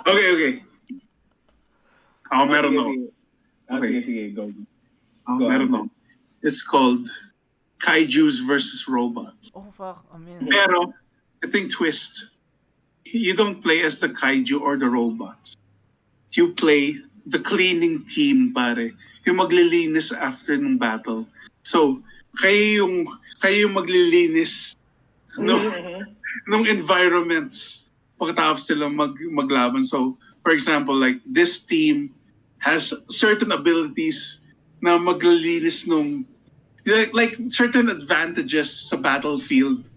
Okay. Ako meron ako. Sige, go. Ako Go meron on. ako. It's called Kaijus versus Robots. Oh, fuck. I mean, Pero, ito yung twist. You don't play as the kaiju or the robots. You play the cleaning team, pare. Yung maglilinis after ng battle. So, kayo yung maglilinis nung environments pagkatapos sila maglaban. So, for example, like this team has certain abilities na maglilinis nung like certain advantages sa battlefield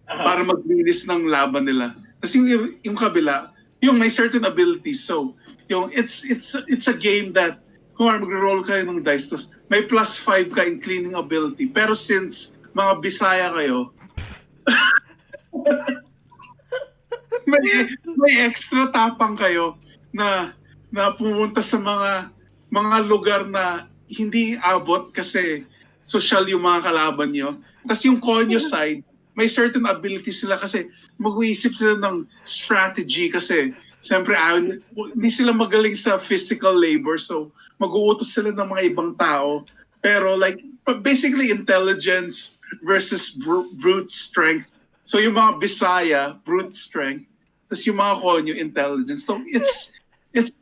para maglinis ng laban nila. Tapos yung kabila, yung may certain abilities. So, yung it's a game that kung mag-roll kayo ng dice, tapos may +5 ka in cleaning ability. Pero since mga Bisaya kayo, may extra tapang kayo na pumunta sa mga lugar na hindi abot kasi social yung mga kalaban nyo. Tapos yung konyo side, may certain abilities sila kasi mag-uisip sila ng strategy kasi siyempre hindi sila magaling sa physical labor, so mag-uutos sila ng mga ibang tao. Pero like basically intelligence versus brute strength. So yung mga Bisaya, brute strength. Tapos yung mga konyo, intelligence. So it's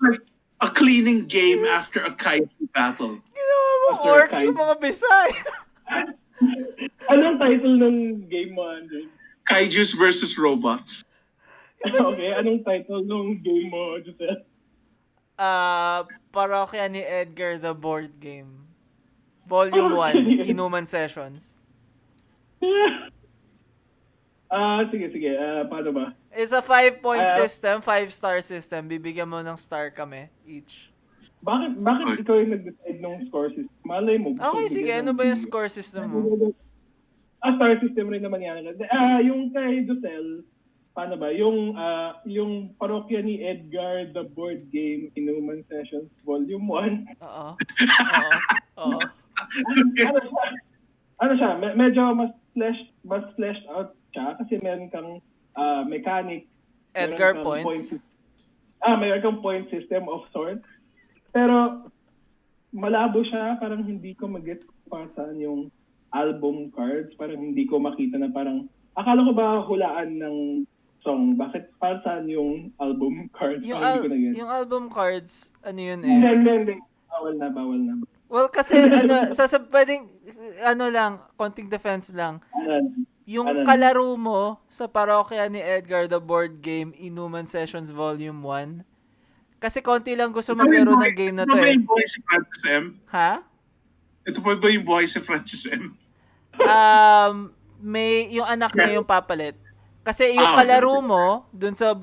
like a cleaning game after a kaiju battle. ginawa mo After orc kind. yung mga Bisaya. Anong title ng game mo, Andren? Kaijus versus robots. Okay, anong title ng game mo, Josel? Parokya ni Edgar the board game. Volume 1, Inuman Sessions. Sige. Paano ba? It's a 5-point Ah, system, 5-star system. Bibigyan mo ng star kami each. Bakit ikaw yung nag-decide ng score system? Malay mo, gusto Okay, ko sige. bigyan Ano ng ba yung B. score system mo? Star system rin naman yan. Yung kay Josel, paano ba? Yung parokya ni Edgar, the board game, Inuman Sessions, Volume 1. Oo. Oo. Ano siya? Medyo mas fleshed out siya kasi meron kang mechanic. Edgar meron kang points. Meron kang point system of sorts. Pero malabo siya, parang hindi ko mag-get kung saan yung album cards, parang hindi ko makita na parang, akala ko ba hulaan ng song, bakit para saan yung album cards? Yung, Parang hindi ko na yun. yung album cards, ano yun eh? Hindi. Bawal na. Well, kasi pwedeng, konting defense lang. Yung kalaro mo sa parokya ni Edgar, the board game, Inuman Sessions Volume 1, kasi konti lang gusto maglaro ng game na to eh. Ito ba yung buhay si Francis M? Ha? Ito pa ba yung buhay si Francis M? May yung anak niya yung papalit. Kasi yung kalaro mo dun sa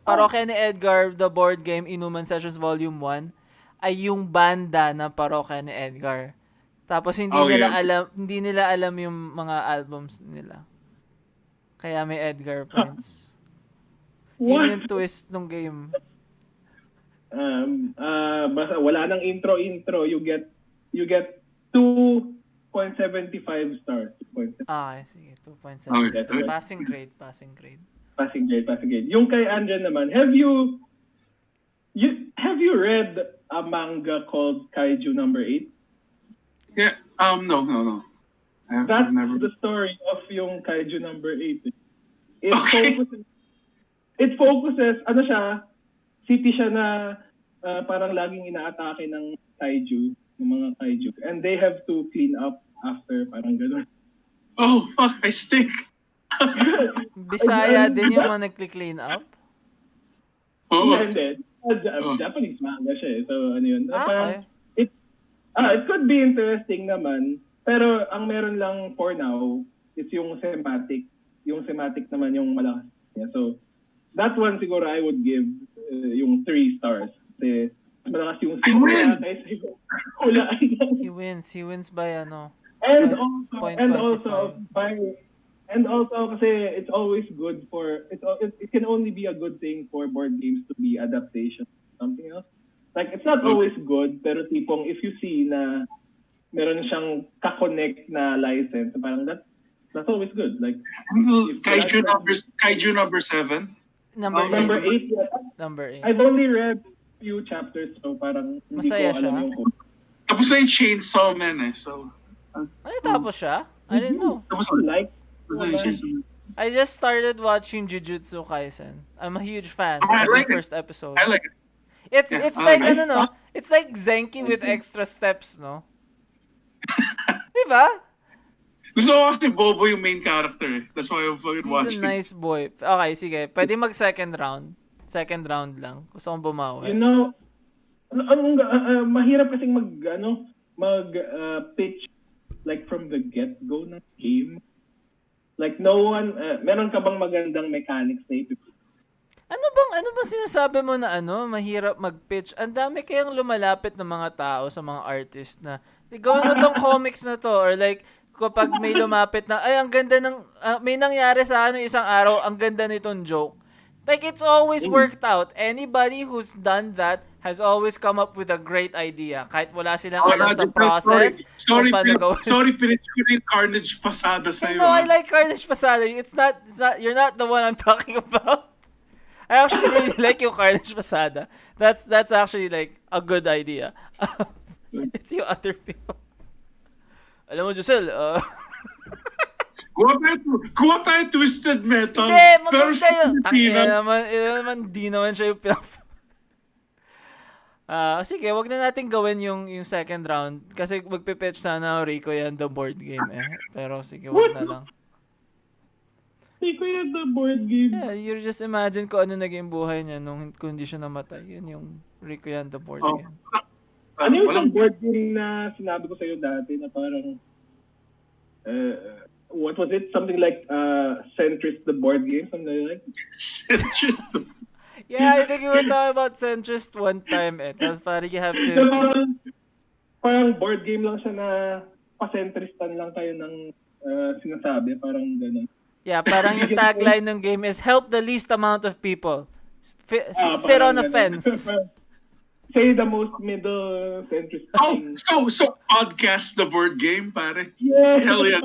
parokya ni Edgar, the board game, Inuman Sessions Volume 1, ay yung banda ng parokya ni Edgar. Tapos hindi nila alam yung mga albums nila. Kaya may Edgar points. Yun yung twist ng game. Basta wala nang intro. You get 2.75 stars. Okay, sige. 2.7. Okay. Passing grade. Passing grade. Yung kay Andren naman, have you read a manga called Kaiju Number 8? Yeah. No. That's never. the story of yung Kaiju Number 8. Okay. It focuses, ano siya, city siya na parang laging inaatake ng kaiju, ng mga kaiju. And they have to clean up after, parang gano'n. Oh, fuck, I stink. Bisaya din yung mga nagkli-clean up? Oh. Hindi. Japanese manga siya eh. So, ano yun. Okay. It could be interesting naman. Pero ang meron lang for now is yung thematic. Yung thematic naman yung malakas niya. So, that one siguro I would give yung 3 stars. Kasi malakas yung win! He wins by ano? And also kasi it's always good for it can only be a good thing for board games to be adaptation of something else. Like it's not always good, pero tipong if you see na meron siyang ka-connect na license, parang that's always good. Like Kaiju number 7. Number 8. Number 8. I've only read few chapters, so parang hindi Masaya ko alam siya? yung Tapos na yung Chainsaw Man eh. So, Ano tapos siya? I didn't know. tapos na like yung Chainsaw Man. I just started watching Jujutsu Kaisen. I'm a huge fan I of the like it. first episode. I like it. It's Yeah, it's I like like it. It's like Zenki with extra steps, no? Diba? Gusto ko kasi Bobo yung main character eh. That's why I'm fucking He's watching. a nice boy. Okay, sige. Pwede mag second round. Second round lang. Gusto kong bumawi. you know mahirap kasing pitch like from the get-go ng game. Like no one meron ka bang magandang mechanics na ito? Ano bang sinasabi mo na mahirap mag-pitch? Ang dami kayang lumalapit ng mga tao sa mga artist na, gawin mo tong comics na to, or like, kapag may lumapit na, ay, ang ganda ng, may nangyari sa akin isang araw, ang ganda nitong joke. Like, it's always worked out. Anybody who's done that has always come up with a great idea. Kahit wala silang alam sa process. Sorry, Sorry, pinitch ko na yung Carnage Pasada sa'yo. No, I like Carnage Pasada. It's not, you're not the one I'm talking about. I actually really like yung Carnage Pasada. That's actually like a good idea. It's yung other people. Alam mo, Josel, Kuha tayo Twisted Metal. Hindi, Pero maganda sa yun. Pilipinas. Di naman siya yung sige, wag na natin gawin yung second round. Kasi magpipitch sana Rico yan the board game eh. Pero sige, wag na lang. Rico yan the board game. Yeah, you just imagine kung ano naging buhay niya nung kung hindi siya namatay. Yun yung Rico yan the board game. Ano yung board game na sinabi ko sa'yo dati na parang what was it? Something like Centrist the board game, something like that. Just Yeah, I think you were talking about centrist one time eh. Tapos parang you have So, to... parang board game lang siya na pa-centristan lang kayo ng sinasabi. Parang gano'n. Yeah, parang yung tagline ng game is help the least amount of people. Sit Parang on a ganun. fence. Say the most middle centrist oh, thing. so podcast the board game, pare. Yeah. Hell yeah.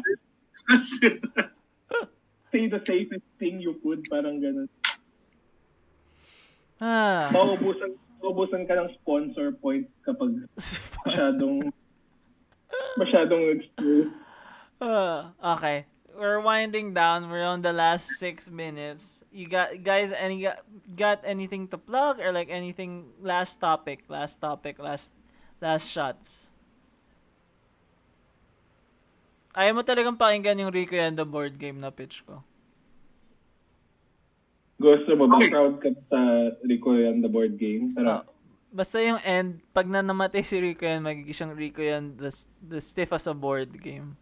Say the safest thing you could. Parang gano'n. Ah. Maubusan ka ng sponsor points kapag masyadong exposed. Okay. We're winding down. We're on the last 6 minutes. You got anything to plug or like anything last shots? Ayaw mo talagang pakinggan yung Rico and the board game na pitch ko. Gusto mo ba Okay. proud ka sa Rico yan the board game? Tara. Basta yung end, pag namatay si Rico yan, magiging siyang Rico yan, the stiff as a board game.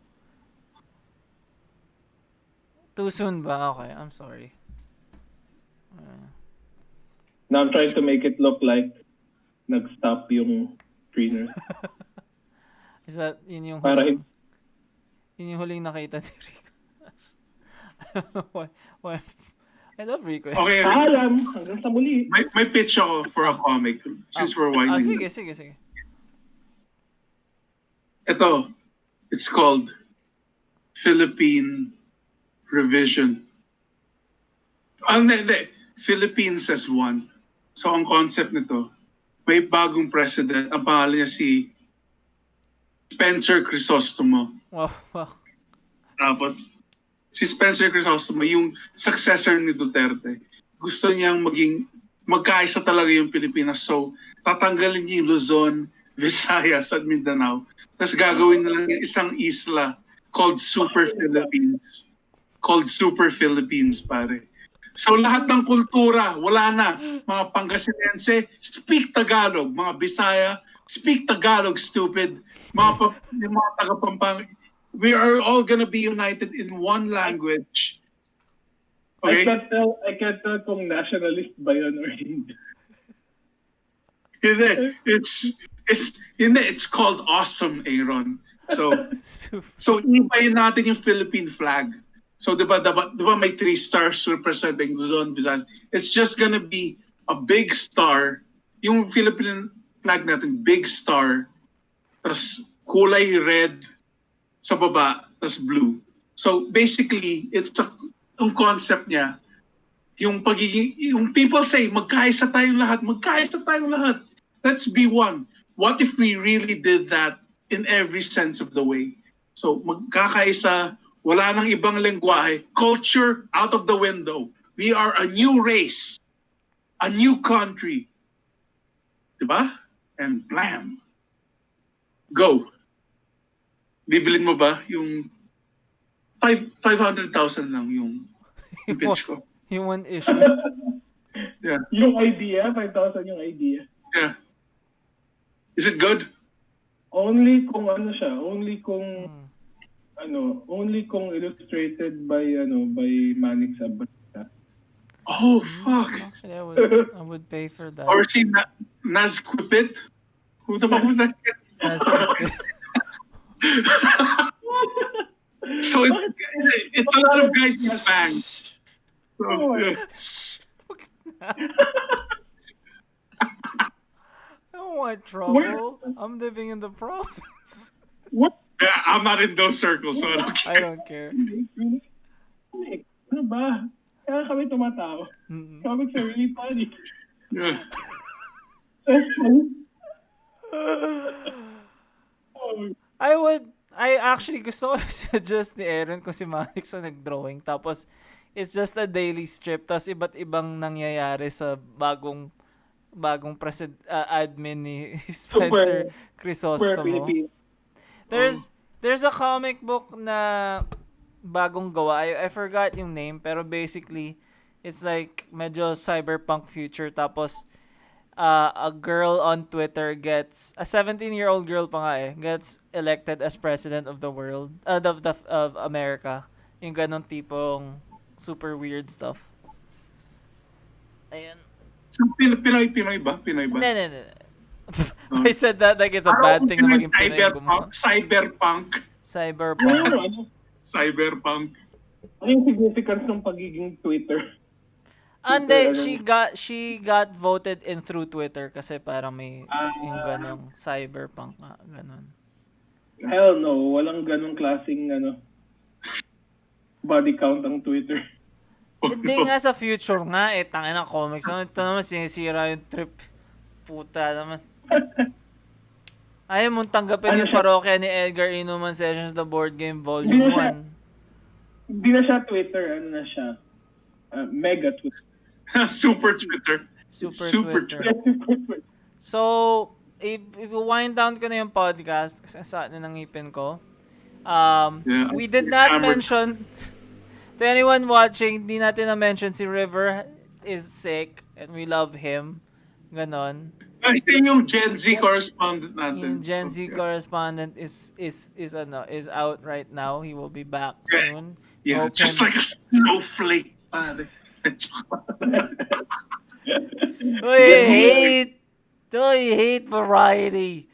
Too soon ba? Okay, I'm sorry. Now I'm trying to make it look like nag-stop yung screener. Is that, yun yung Para huling, yun yung huling nakita ni Rico. why? I love Rico. Okay, Alam, hanggang sa muli. may pitch ako for a comic since we're winding. Sige. Ito, it's called Philippine Revision. Hindi. Philippines as one. So, ang concept nito, may bagong president. Ang pangalan niya si Spencer Crisostomo. Wow. Tapos, si Spencer Crisostomo, yung successor ni Duterte, gusto niyang magkaisa talaga yung Pilipinas. So, tatanggalin niya yung Luzon, Visayas, at Mindanao. Tapos gagawin na lang yung isang isla called Super Philippines. Pare. So, lahat ng kultura, wala na. Mga Pangasinense, speak Tagalog. Mga Bisaya, speak Tagalog, stupid. Yung mga taga-Pampanga, we are all gonna be united in one language. Okay? I can't tell kung nationalist ba yun or hindi. It's called awesome, Aaron. So ibayin natin yung Philippine flag. So di ba may 3 stars representing Luzon, Visayas. It's just gonna be a big star. Yung Philippine flag natin, big star. Tapos kulay red sa baba, tas blue. So basically, ang concept niya, yung people say, magkaisa tayong lahat. Let's be one. What if we really did that in every sense of the way? So magkakaisa, wala nang ibang lengguwahe, culture out of the window. We are a new race, a new country. Diba? And blam. Go. Bibilin mo ba yung 500,000 lang yung pitch ko? Yung one issue. Yeah. Yung idea, 5,000 yung idea. Yeah. Is it good? Only kung illustrated by Manik Sabrina. Oh, fuck. Actually, I would pay for that. Or si Nazquipit? Who the fuck was that? So it's a lot of guys with fangs. So, yeah. I don't want trouble. I'm living in the province. What? Yeah, I'm not in those circles, so I don't care. I don't care. Ano ba? Kaya kami tumatawa. Comics are really funny. Yeah. I actually gusto ko suggest ni Aaron kung si Manix ang nag-drawing. Tapos, it's just a daily strip. Tapos, iba't ibang nangyayari sa bagong admin ni Spencer Crisostomo. There's a comic book na bagong gawa. I forgot yung name, pero basically, it's like medyo cyberpunk future. Tapos, a girl on Twitter gets, a 17-year-old girl pa nga gets elected as president of the world, of America. Yung ganong tipong super weird stuff. Ayan. So, Pinoy ba? Pinoy ba? Hindi, hindi, hindi. I said that like it's a bad thing na maging Pinoy yung gumawa. Cyberpunk. Cyberpunk. Cyberpunk. Ano yung significance ng pagiging Twitter? Ande, she got voted in through Twitter kasi parang may yung ganong cyberpunk nga, ganon. Hell no, walang ganong klaseng body count ang Twitter. Hindi nga sa future nga tangin ng comics. Ito naman sinisira yung trip. Puta naman. Ayaw mong tanggapin yung parokya ni Edgar Inuman Sessions The Board Game Volume 1. Hindi na siya Twitter, ano na siya? Mega Twitter. Super Twitter. Super Twitter. So, if wind down ko na yung podcast kasi sa na ng ngipin ko. We did not mention to anyone watching, di natin na-mention si River is sick and we love him. Ganon. Kasi yung Gen Z correspondent natin. Yung Gen Z correspondent is out right now. He will be back soon. Yeah, just like a snowflake. I hate variety.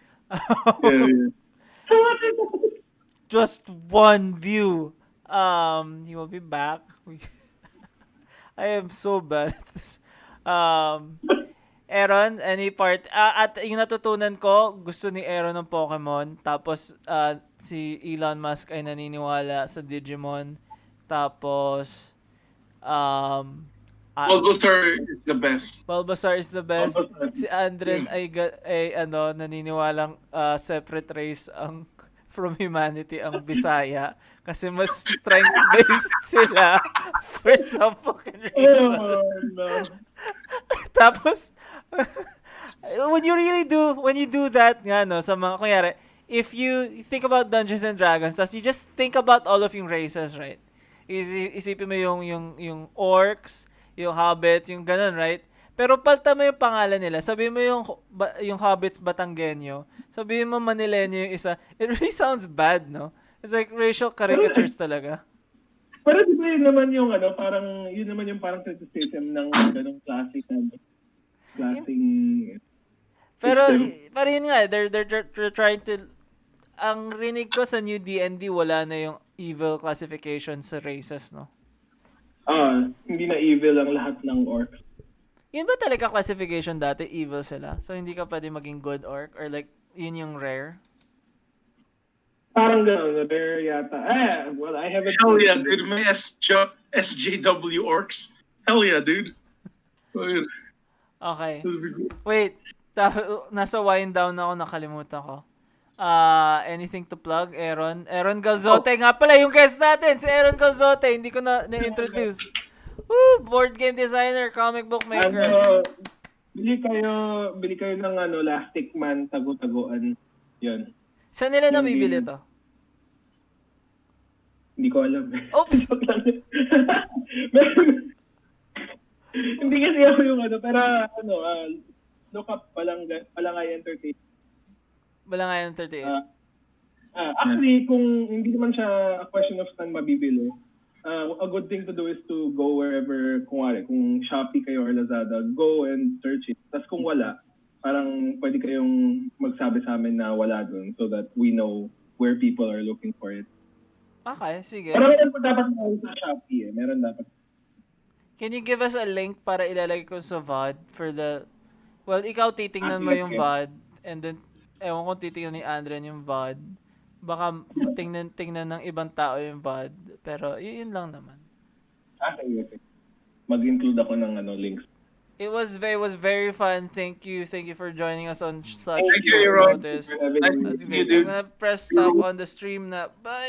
Yeah. Just one view. He will be back. I am so bad at this. Aaron, any part? At yung natutunan ko, gusto ni Aaron ng Pokemon. Tapos, si Elon Musk ay naniniwala sa Digimon. Tapos, Bulbasaur is the best. Bulbasaur is the best. Si Andren ay naniniwalang separate race ang from humanity ang Bisaya kasi mas strength-based sila for some fucking reason. Oh, no. Tapos, when you do that nga, no, sa mga, kunyari, if you think about Dungeons and Dragons, tas you just think about all of yung races, right? Isipin mo yung orcs, yung hobbits, yung ganun, right? Pero palta mo yung pangalan nila. Sabihin mo yung hobbits Batanggenyo. Sabihin mo Manilenyo yung isa. It really sounds bad, no? It's like racial caricatures talaga. Pero di ba yun naman yung yun naman yung parang criticism ng ganong klaseng Pero yun nga, they're trying to, ang rinig ko sa new D&D, wala na yung evil classification sa races, no? Hindi na evil ang lahat ng orcs. Yun ba talaga classification dati? Evil sila? So, hindi ka pwede maging good orc? Or like, yun yung rare? Parang gano'n, rare yata. Well, I haven't... Hell yeah, dude. May SJW orcs. Hell yeah, dude. Okay. Wait. Nasa wind down ako, nakalimutan ko. Anything to plug, Aaron? Aaron Galzote. Nga pala, yung guest natin, si Aaron Galzote. Hindi ko na-introduce. Woo! Board game designer, comic book maker. Bili kayo ng Lastic Man, tago-taguan. Yun. Saan nila nabibili to? Hindi ko alam. Oh! Hindi kasi ako yung pero look up Palangay Entertainment. Balangay ng 38. Actually, kung hindi naman siya a question of saan mabibili, a good thing to do is to go wherever, kung Shopee kayo or Lazada, go and search it. Tapos kung wala, parang pwede kayong magsabi sa amin na wala dun so that we know where people are looking for it. Okay, sige. Pero meron po dapat sa Shopee Meron dapat. Can you give us a link para ilalagay ko sa VOD for the... Well, ikaw titingnan mo yung VOD and then ewan ko titingnan ni Andren yung VOD. Baka tingnan ng ibang tao yung VOD. Pero yun lang naman. Okay. Mag-include ako ng links. It was very fun. Thank you for joining us on such Thank you, short Aaron. notice. Nice to That's meet you, great. dude. I'm gonna press stop on the stream na. Bye!